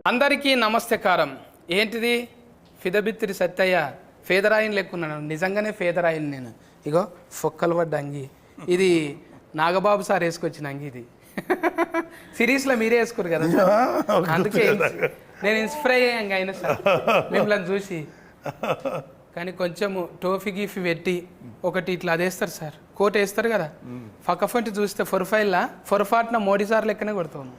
అందరికీ నమస్తకారం. ఏంటిది ఫిదబిత్తిరి సత్తయ్య ఫేదరాయిని లెక్కున్నాను. నిజంగానే ఫేదరాయిని నేను. ఇగో ఫొక్కలు పడ్డ అంగి. ఇది నాగబాబు సార్ వేసుకొచ్చిన అంగి. ఇది సిరీస్లో మీరే వేసుకోరు కదా సార్, అందుకే నేను ఇన్స్పైర్ అయ్యాను అయినా సార్ మిమ్మల్ని చూసి. కానీ కొంచెము టోఫీ గీఫీ పెట్టి ఒకటి ఇట్లా అదేస్తారు సార్, కోట్ వేస్తారు కదా, ఫకఫంటి చూస్తే పొరపాటున మోడీ సార్ లెక్కనే కొడతాము.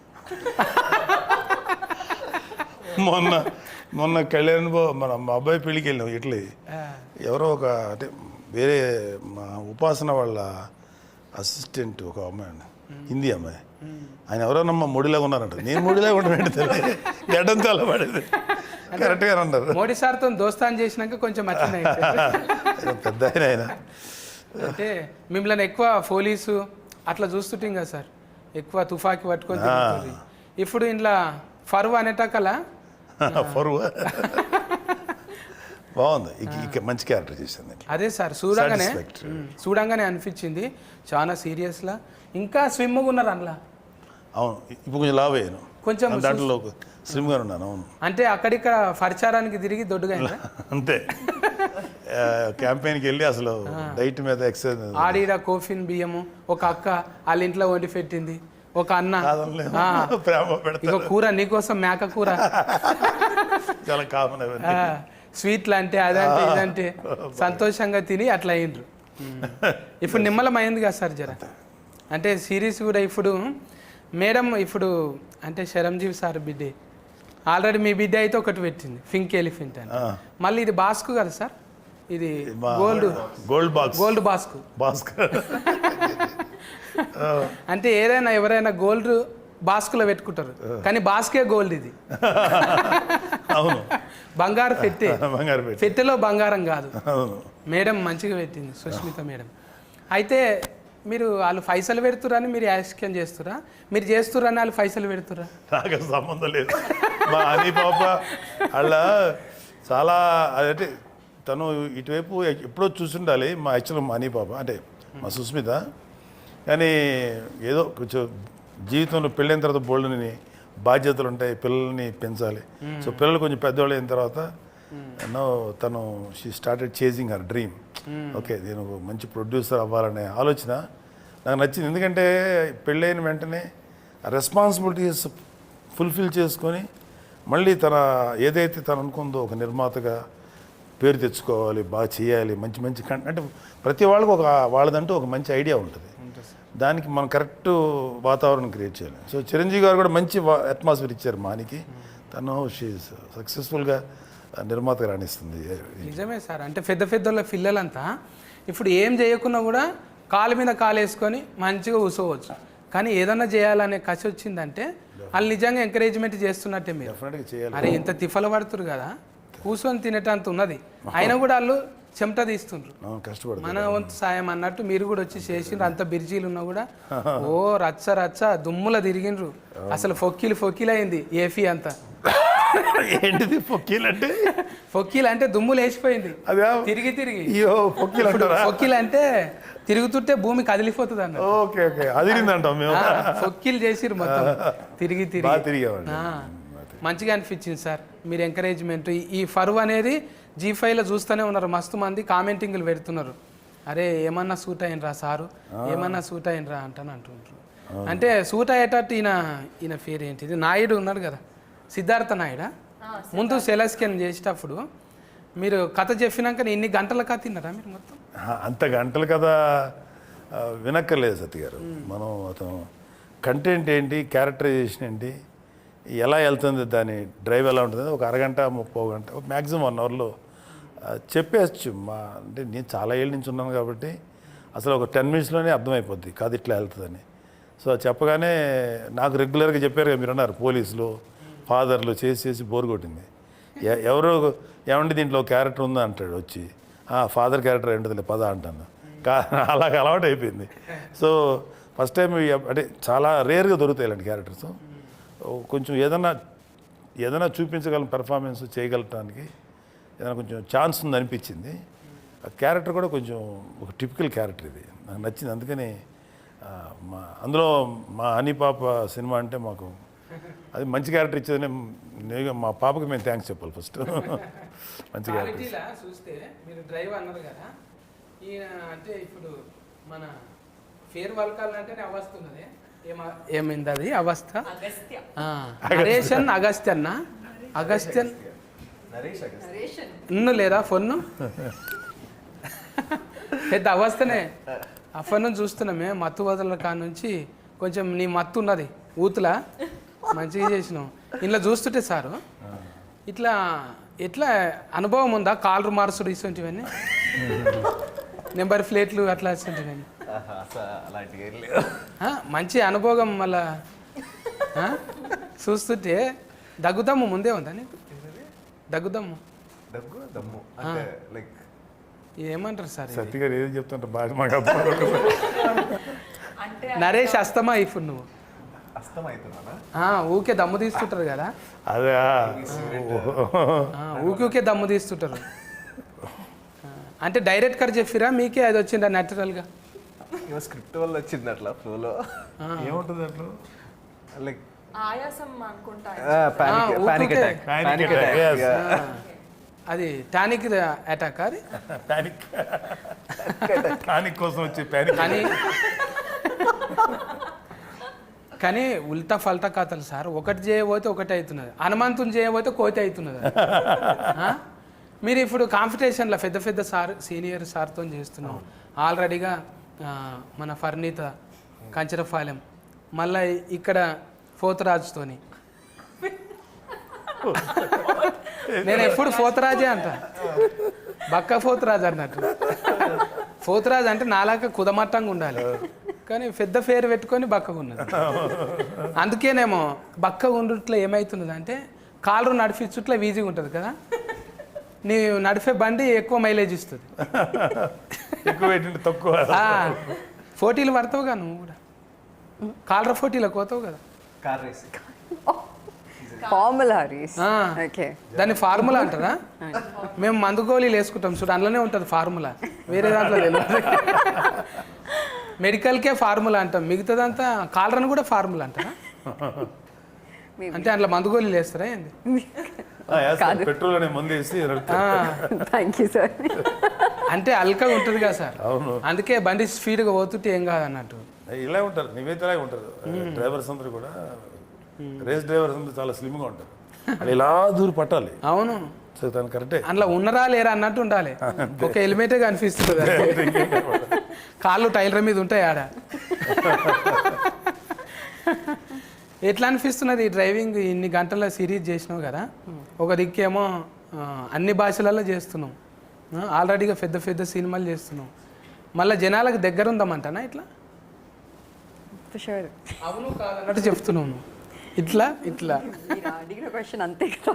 మొన్న కళ్యాణ్ మన మా అబ్బాయి పెళ్ళికి వెళ్ళినాం. ఇట్లా ఎవరో ఒక అంటే వేరే మా ఉపాసన వాళ్ళ అసిస్టెంట్ ఒక అమ్మాయి అండి, హిందీ అమ్మాయి. ఆయన ఎవరోనమ్మా మోడీలాగా ఉన్నారంట. నేను మోడీలాగా ఉంటానంటే తెలియదు, గడ్డంతో అలా పడేది. కరెక్ట్గా అన్నారు. మోడీ సార్తో దోస్తాన్ చేసినాక కొంచెం పెద్ద ఆయన. అంటే మిమ్మల్ని ఎక్కువ పోలీసు అట్లా చూస్తుంటాం కదా సార్, ఎక్కువ తుఫాకి పట్టుకొని. ఇప్పుడు ఇంట్లో ఫరువు అనేటకలా ఫరువు బాగుంది. ఇక మంచి క్యారెక్టర్ చేసింది. అదే సార్ చూడంగానే అనిపించింది చాలా సీరియస్లా. ఇంకా స్విమ్గా ఉన్నారు అందులో. అవును, ఇప్పుడు కొంచెం లావ్ అయ్యాను, కొంచెం దాంట్లో స్లిమ్గా ఉన్నాను. అవును, అంటే అక్కడిక్కడ పరిచారానికి తిరిగి దొడ్డుగా అంతే. క్యాంపెయిన్కి వెళ్ళి అసలు డైట్ మీద ఎక్సర్సైజ్. ఆడిడ కోఫిన్ బియ్యము ఒక అక్క వాళ్ళ ఇంట్లో వండి పెట్టింది, ఒక అన్న ఇక కూర నీకోసం మేక కూర చాలా కామన్. స్వీట్లు అంటే అదంటే ఇదంటే సంతోషంగా తిని అట్లా అయ్యిండ్రు. ఇప్పుడు నిమ్మలం అయింది కదా సార్ జర. అంటే సిరీస్ కూడా ఇప్పుడు మేడం ఇప్పుడు అంటే చిరంజీవి సార్ బిడ్డే ఆల్రెడీ మీ బిడ్డ అయితే ఒకటి పెట్టింది, పింక్ ఎలిఫెంట్ అని. మళ్ళీ ఇది బాస్కు కదా సార్, ఇది గోల్డ్ బాస్కు. అంటే ఏదైనా ఎవరైనా గోల్డ్ బాస్కులో పెట్టుకుంటారు, కానీ బాస్కే గోల్డ్. ఇది బంగారు పెట్టే, పెట్టెలో బంగారం కాదు. మేడం మంచిగా పెట్టింది సుష్మిత మేడం. అయితే మీరు వాళ్ళు పైసలు పెడుతురని మీరు యాక్షన్ చేస్తురా, మీరు చేస్తురని వాళ్ళు పైసలు పెడుతురా? నాకు సంబంధం లేదు. మా అని పాప వాళ్ళ చాలా అదంటే తను ఇటువైపు ఎప్పుడో చూసుండాలి. మా యాక్చువల్ మా అని పాప అంటే మా సుస్మిత. కానీ ఏదో కొంచెం జీవితంలో పెళ్ళైన తర్వాత బోల్డ్ని బాధ్యతలు ఉంటాయి, పిల్లల్ని పెంచాలి. సో పిల్లలు కొంచెం పెద్దవాళ్ళు అయిన తర్వాత తను she started chasing her dream. Okay, నేను మంచి ప్రొడ్యూసర్ అవ్వాలనే ఆలోచన నాకు నచ్చింది. ఎందుకంటే పెళ్ళైన వెంటనే రెస్పాన్సిబిలిటీస్ ఫుల్ఫిల్ చేసుకొని మళ్ళీ తన ఏదైతే తను అనుకుందో ఒక నిర్మాతగా పేరు తెచ్చుకోవాలి, బాగా చేయాలి, మంచి మంచి అంటే ప్రతి వాళ్ళకి ఒక వాళ్ళదంటూ ఒక మంచి ఐడియా ఉంటుంది. దానికి మనం కరెక్ట్ వాతావరణం క్రియేట్ చేయాలి. సో చిరంజీవి గారు కూడా మంచి అట్మాస్ఫియర్ ఇచ్చారు మానికి. తను సక్సెస్ఫుల్గా నిర్మాతగా రాణిస్తుంది. నిజమే సార్. అంటే పెద్ద పిల్లలంతా ఇప్పుడు ఏం చేయకున్నా కూడా కాలు మీద కాలు వేసుకొని మంచిగా కూర్చోవచ్చు. కానీ ఏదన్నా చేయాలనే కసి వచ్చిందంటే వాళ్ళు నిజంగా ఎంకరేజ్మెంట్ చేస్తున్నట్టే. మీరు అరే ఇంత తిఫల పడుతురు కదా, కూర్చొని తినేటంత ఉన్నది, అయినా కూడా వాళ్ళు చెమట తీస్తుండ్రు. మన వంతు సాయం అన్నట్టు మీరు కూడా వచ్చి చేసిండ్రు. అంత బిర్జీలు ఉన్నా కూడా ఓ రచ్చ దుమ్ముల తిరిగిండ్రు. అసలు ఫొక్కీలు అయింది ఏఫీ అంతా. ఏంటిది ఫొక్కీలు అంటే? ఫొక్కీలు అంటే దుమ్ములు వేసిపోయింది తిరిగి. ఫొక్కీలు అంటే తిరుగుతుంటే భూమి కదిలిపోతుంది అన్న. ఫొక్కీలు చేసిర్రు మొత్తం తిరిగి. మంచిగా అనిపించింది సార్ మీరు ఎంకరేజ్మెంట్. ఈ ఫరువు అనేది G5లో చూస్తూనే ఉన్నారు, మస్తు మంది కామెంటింగ్లు పెడుతున్నారు. అరే ఏమన్నా సూట్ అయినరా సారు, ఏమన్నా సూట్ అయినరా అంటుంటారు. అంటే సూట్ అయ్యేటట్టు ఈయన పేరు ఏంటిది, నాయుడు ఉన్నాడు కదా, సిద్ధార్థ నాయుడా. ముందు సెలస్కెన్ చేసేటప్పుడు మీరు కథ చెప్పినాక ఇన్ని గంటల కథ తిన్నారా మీరు మొత్తం? అంత గంటల కథ వినక్కర్లేదు సత్య గారు. మనం అతను కంటెంట్ ఏంటి, క్యారెక్టరైజేషన్ ఏంటి, ఎలా వెళ్తుంది, దాని డ్రైవ్ ఎలా ఉంటుంది, ఒక అరగంట 30 గంట మ్యాక్సిమం 1 అవర్లో చెప్పేయచ్చు. అంటే నేను చాలా ఏళ్ళ నుంచి ఉన్నాను కాబట్టి అసలు ఒక 10 మినిట్స్లోనే అర్థమైపోద్ది కాదు ఇట్లా వెళ్తుందని. సో చెప్పగానే నాకు రెగ్యులర్గా చెప్పారు కదా, మీరు అన్నారు పోలీసులు ఫాదర్లు చేసి బోర్ కొట్టింది. ఎవరో ఏమంటే దీంట్లో క్యారెక్టర్ ఉందా అంటాడు వచ్చి, ఫాదర్ క్యారెక్టర్ ఏంటది పద అంటాను. అలాగ అలవాటు అయిపోయింది. సో ఫస్ట్ టైం అంటే చాలా రేర్గా దొరుకుతాయి ఇలాంటి క్యారెక్టర్స్. కొంచెం ఏదైనా చూపించగలం, పెర్ఫార్మెన్స్ చేయగలటానికి ఏదైనా కొంచెం ఛాన్స్ ఉంది అనిపించింది. ఆ క్యారెక్టర్ కూడా కొంచెం ఒక టిపికల్ క్యారెక్టర్, ఇది నాకు నచ్చింది. అందుకని అందులో మా హనీ పాప సినిమా అంటే మాకు అది మంచి క్యారెక్టర్ ఇచ్చేదని మా పాపకి మేము థ్యాంక్స్ చెప్పాలి ఫస్ట్. మంచి క్యారెక్టర్. క్వాలిటీలా చూస్తే మీరు డ్రైవ్ అన్నారు కదా, ఈయన అంటే ఇప్పుడు మన ఫేర్ వల్కాలంటేనే అవస్థ ఉన్నది. ఏమైంది అది అవస్థ? నరేషన్ అగస్త్యన్న, అగస్త్యన్ ఇన్ను లేదా ఫోన్ను పెద్ద అవస్థనే. ఆ ఫోన్ చూస్తున్నామే మత్తు వదల కాడ నుంచి కొంచెం నీ మత్తు ఉన్నది ఊతులా మంచిగా చేసినావు. ఇంట్లో చూస్తుంటే సారు ఇట్లా ఎట్లా అనుభవం ఉందా? కాలర్ మార్సుడు ఇటువంటివన్నీ, నెంబర్ ప్లేట్లు అట్లా ఇటువంటివన్నీ మంచి అనుభవం. మళ్ళా చూస్తుంటే దగ్గుదమ్ము ముందే ఉందా నీకు? దగ్గుదమ్ము ఏమంటారు సార్? సత్య గారు ఏది చెప్తుంటారు బాగా మాకు అర్థం. నరేష్ అస్తమా ఇప్పుడు నువ్వు ఊకే దమ్ము తీస్తుంటారు కదా, అదే ఊకే దమ్ము తీస్తుంటారు. అంటే డైరెక్ట్ కర్ చెప్పిరా మీకే అది వచ్చిందా న్యాచురల్గా? స్క్రిప్ట్ వల్ల వచ్చింది అట్లా ఫ్లోలో. ఏముంటుంది అట్లా లైక్ ఆయాసం అనుకుంటా. Panic attack. అది టానిక్ అటాక్ అది. టానిక్ కోసం వచ్చి ప్యానిక్. కానీ ఉల్టా ఫల్టా కథలు సార్. ఒకటి చేయబోతే ఒకటి అవుతున్నది, హనుమంతుని చేయబోతే కోతి అవుతున్నది. మీరు ఇప్పుడు కాంపిటీషన్లో పెద్ద పెద్ద సార్ సీనియర్ సార్తో చేస్తున్నాం ఆల్రెడీగా. మన ఫర్నీత కంచరపాలెం, మళ్ళీ ఇక్కడ పోతరాజుతోని. నేను ఎప్పుడు పోతరాజే అంట, బక్క పోతరాజు అన్నట్టు. పోతరాజు అంటే నాలాగా కుదమట్టంగా ఉండాలి, కానీ పెద్ద పేరు పెట్టుకొని బక్కగా ఉన్నది. అందుకేనేమో బక్కగా ఉండుట్లో ఏమవుతున్నది అంటే కాళ్ళు నడిపించుట్లో ఈజీగా ఉంటుంది కదా, నీ నడిపే బండి ఎక్కువ మైలేజ్ ఇస్తుంది. ఎక్కువ పెట్టింది తక్కువ. పోటీలు పడతావుగా నువ్వు కూడా, కాలర్ పోటీలకు పోతావు కదా. Car race. Formula race. Okay, దాన్ని ఫార్ములా అంటారా? మేము మందు గోళీలు వేసుకుంటాం చూడు, అందులోనే ఉంటుంది ఫార్ములా, వేరే దాంట్లో తెలియదు. మెడికల్కే ఫార్ములా అంటాం, మిగతాదంతా కాలరని కూడా ఫార్ములా అంటారా? అంటే అందులో మందు గోళీలు వేస్తారా ఏంది? పెట్రోల్ అనే మందు వేసి థ్యాంక్ యూ సార్. అంటే అల్కగా ఉంటుంది కదా సార్, అవును. అందుకే బండి స్పీడ్గా పోతుంటే ఏం కాదు అన్నట్టు. ఇలా ఉంటారు, నివేదిలాగా ఉంటారు డ్రైవర్స్ అందరూ కూడా. రేస్ డ్రైవర్స్ అందరూ చాలా స్లిమ్గా ఉంటారు, అది ఇలా దూరం పట్టాలి. అవును, సో తను కరెక్టే. అందులో ఉన్నరా లేరా అన్నట్టు ఉండాలి. ఒక హెల్మెటే కనిపిస్తుంది, కాళ్ళు టైలర్ మీద ఉంటాయి ఆడ. ఎట్లా అనిపిస్తున్నది ఈ డ్రైవింగ్? ఇన్ని గంటల సిరీస్ చేసినావు కదా, ఒక దిక్కేమో అన్ని భాషలలో చేస్తున్నాం, ఆల్రెడీగా పెద్ద పెద్ద సినిమాలు చేస్తున్నాం, మళ్ళీ జనాలకు దగ్గర ఉందామంటానా ఇట్లా? అవును కాదన్నట్టు చెప్తున్నాను. ఇట్లా ఇట్లా అడిగిన క్వశ్చన్ అంతే కదా.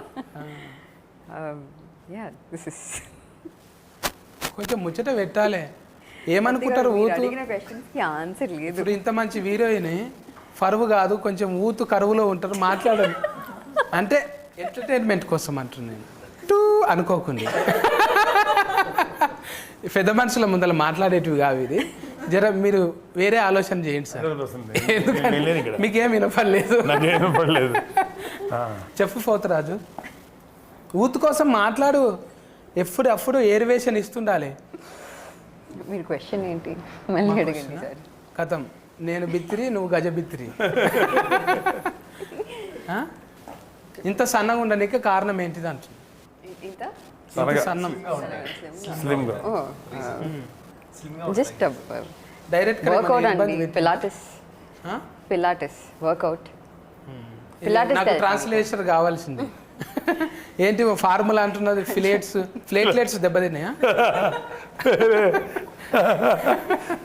కొంచెం ముచ్చట పెట్టాలి. ఏమనుకుంటారు ఊతు? అడిగిన క్వశ్చన్స్కి ఆన్సర్ లేదు. ఇప్పుడు ఇంత మంచి హీరోయిన్ పరువు కాదు, కొంచెం ఊతు కరువులో ఉంటారు, మాట్లాడాలి అంటే ఎంటర్టైన్మెంట్ కోసం అంటున్నాను, టూ అనుకోకుండా. పెద్ద మనుషుల ముందర మాట్లాడేటివి కావు ఇది. జర మీరు వేరే ఆలోచన చేయండి సార్, ఎందుకంటే మీకేం వినపడలేదు. చెప్పు పోతరాజు, ఊతు కోసం మాట్లాడు, ఎప్పుడు ఏరివేషన్ ఇస్తుండాలి. మీరు క్వశ్చన్ ఏంటి మళ్ళీ అడగండి సార్. కథం, నేను బిత్తిరి, నువ్వు గజ బిత్తిరి. ఇంత సన్నగా ఉండడానికి కారణం ఏంటిది అంటుంది? ఇంత సన్నం జస్ట్ డైరెక్ట్ వర్కౌట్ అండి. Pilates workout. నాకు ట్రాన్స్లేషన్ కావాల్సింది. ఏంటి ఫార్ములా అంటున్నది? ప్లేట్లెట్స్ దెబ్బతిన్నాయా?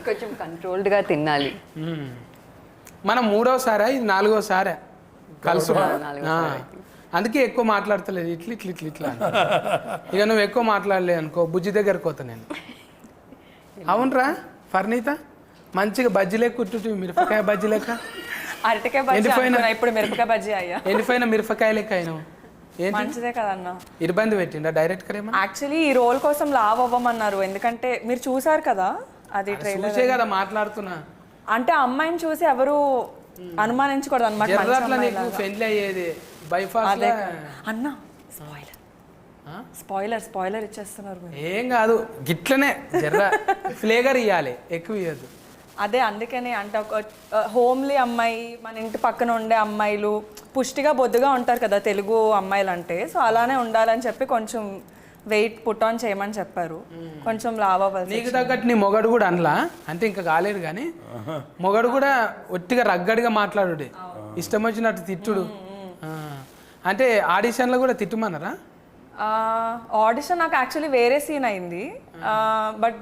కొంచెం కంట్రోల్డ్గా తినాలి. మనం 3వసారా ఇది 4వసారా కలుసు? అందుకే ఎక్కువ మాట్లాడతలేదు, ఇట్లా ఇట్లా ఇట్లా ఇట్లా. ఇక నువ్వు ఎక్కువ మాట్లాడలే అనుకో, బుజ్జి దగ్గరకు పోతా నేను. అవునరా ఫర్నీత, మంచిగా బజ్జీ లెక్క కుట్టు, మిరపకాయ బజ్జీ లెక్క. అరటికాయ బజ్జీ అనుకున్నా, ఇప్పుడు మిరపకాయ బజ్జీ అయ్యా. ఎండిపోయిన మిరపకాయ లెక్క అయినావు. మంచిదే కదన్నా. ఇబ్బంది పెట్టిండా డైరెక్ట్ కరేమో? యాక్చువల్లీ ఈ రోల్ కోసం లావ్ అవ్వమన్నారు, ఎందుకంటే మీరు చూసారు కదా అది ట్రైలర్ చూసే కదా మాట్లాడుతున్నా. అంటే అమ్మాయిని చూసి ఎవరు అనుమానించకూడదు అనమాట జర్రాట్లా నీకు పెళ్లి అయ్యేది బైపాస్ అదే అన్న స్పాయిలర్ ఇచ్చేస్తున్నారు మీరు. ఏం కాదు గిట్లనే జర్రా ఫ్లేగర్ ఇవ్వాలి, ఎక్కువ ఇవ్వద్దు. అదే అందుకని అంటే ఒక హోమ్లీ అమ్మాయి, మన ఇంటి పక్కన ఉండే అమ్మాయిలు పుష్టిగా బొద్దుగా ఉంటారు కదా తెలుగు అమ్మాయిలు అంటే, సో అలానే ఉండాలని చెప్పి కొంచెం వెయిట్ పుట్ ఆన్ చేయమని చెప్పారు. కొంచెం లావ్ అవ్వాలి. నీకు తగ్గట్టు నీ మొగడు కూడా అనలా అంటే ఇంకా కాలేడు కానీ మొగడు కూడా ఒట్టిగా రగ్గడిగా మాట్లాడుడే, ఇష్టం వచ్చినట్టు తిట్టుడు. అంటే ఆడిషన్లో కూడా తిట్టుమన్నారా? ఆడిషన్ నాకు యాక్చువల్లీ వేరే సీన్ అయింది, బట్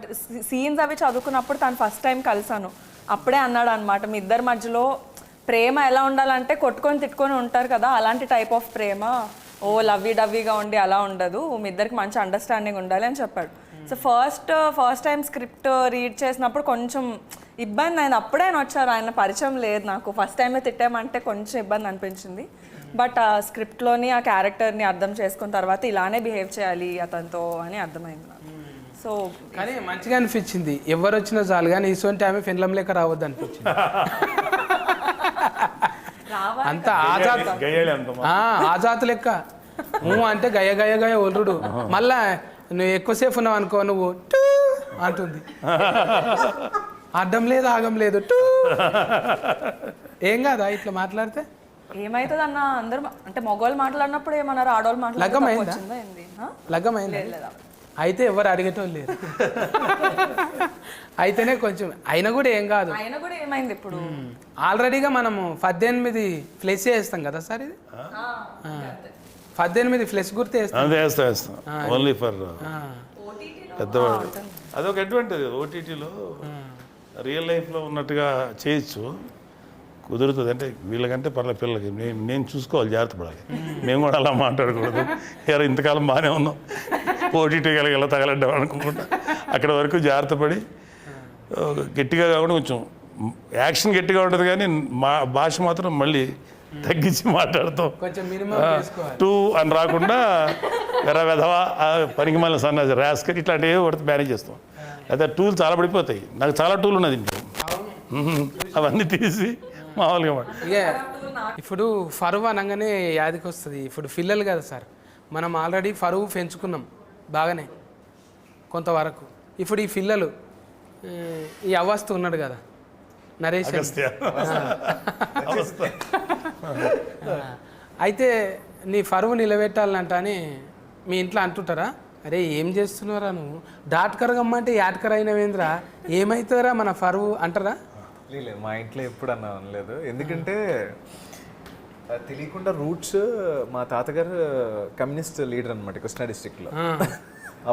సీన్స్ అవి చదువుకున్నప్పుడు తను ఫస్ట్ టైం కలిసాను. అప్పుడే అన్నాడు అనమాట, మీ ఇద్దరి మధ్యలో ప్రేమ ఎలా ఉండాలంటే కొట్టుకొని తిట్టుకొని ఉంటారు కదా, అలాంటి టైప్ ఆఫ్ ప్రేమ, ఓ లవ్వీ డవ్వీగా ఉండి అలా ఉండదు, మీ ఇద్దరికి మంచి అండర్స్టాండింగ్ ఉండాలి అని చెప్పాడు. So first time script read చేసినప్పుడు కొంచెం ఇబ్బంది అయింది. అప్పుడే ఆయన వచ్చారు, ఆయన పరిచయం లేదు నాకు, ఫస్ట్ టైమే తిట్టామంటే కొంచెం ఇబ్బంది అనిపించింది. బట్ ఆ స్క్రిప్ట్లోని ఆ క్యారెక్టర్ని అర్థం చేసుకున్న తర్వాత ఇలానే బిహేవ్ చేయాలి అతనితో అని అర్థమైంది నాకు. సో కానీ మంచిగా అనిపించింది, ఎవరు వచ్చినా చాలు కానీ ఇటువంటి ఆమె ఫిన్లం లెక్క రావద్దు అనిపించింది. అంత ఆజాత్ లెక్క అంటే గయ గయ గయ ఒల్లుడు. మళ్ళా నువ్వు ఎక్కువసేపు ఉన్నావు అనుకో, నువ్వు టూ అంటుంది, అడ్డం లేదు ఆగం లేదు టూ. ఏం కాదా ఇట్లా మాట్లాడితే? ఏమైతుంది అన్న, అందరూ అంటే మగవాళ్ళు మాట్లాడినప్పుడు ఏమన్నారు, ఆడవాళ్ళు మాట్లాడుతుందా ఏంది? లగ్గమైంది అయితే ఎవరు అడిగేటోళ్ళు లేరు. అయితేనే కొంచెం అయినా కూడా ఏం కాదు. అయినా కూడా ఏమైంది ఇప్పుడు, ఆల్రెడీగా మనము 18 ఫ్లెస్ వేస్తాం కదా సార్, ఇది 18 ఫ్లెస్ గుర్తు వేస్తాం ఓన్లీ ఫర్ పెద్దవాడు. అదొక అడ్వాంటేజ్ ఓటీటీలో, రియల్ లైఫ్లో ఉన్నట్టుగా చేయొచ్చు, కుదురుతుంది. అంటే వీళ్ళకంటే పర్లేదు, పిల్లలకి నేను చూసుకోవాలి, జాగ్రత్త పడాలి. మేము కూడా అలా మాట్లాడకూడదు, ఎవరు ఇంతకాలం బాగానే ఉన్నాం ఓటీటీ ఎలా తగలడ్డాం అనుకుంటా, అక్కడ వరకు జాగ్రత్త పడి గట్టిగా కాకుండా కొంచెం యాక్షన్ గట్టిగా ఉంటుంది కానీ మా భాష మాత్రం మళ్ళీ తగ్గించి మాట్లాడతాం. టూ అని రాకుండా వెధవా పనికి మళ్ళీ సన్న ర్యాస్కర్ ఇట్లాంటివి ఒకటి మేనేజ్ చేస్తాం. అయితే టూలు చాలా పడిపోతాయి, నాకు చాలా టూలు ఉన్నది ఇంట్లో, అవన్నీ తీసి మామూలుగా. ఇప్పుడు ఫరువు అనగానే యాదికి వస్తుంది. ఇప్పుడు పిల్లలు కదా సార్, మనం ఆల్రెడీ ఫరువు పెంచుకున్నాం బాగానే కొంతవరకు. ఇప్పుడు ఈ పిల్లలు ఈ అవస్థ ఉన్నాడు కదా నరేష్, అయితే నీ ఫరువు నిలబెట్టాలంట అని మీ ఇంట్లో అంటుంటారా? అరే ఏం చేస్తున్నారా నువ్వు, డాట్కర్ గమ్మంటే యాట్కర్ అయినవేంద్రా, ఏమవుతుందిరా మన ఫరువు అంటారా? లేదు, మా ఇంట్లో ఎప్పుడు అనలేదు. ఎందుకంటే తెలియకుండా రూట్స్, మా తాతగారు కమ్యూనిస్ట్ లీడర్ అనమాట కృష్ణా డిస్ట్రిక్ట్లో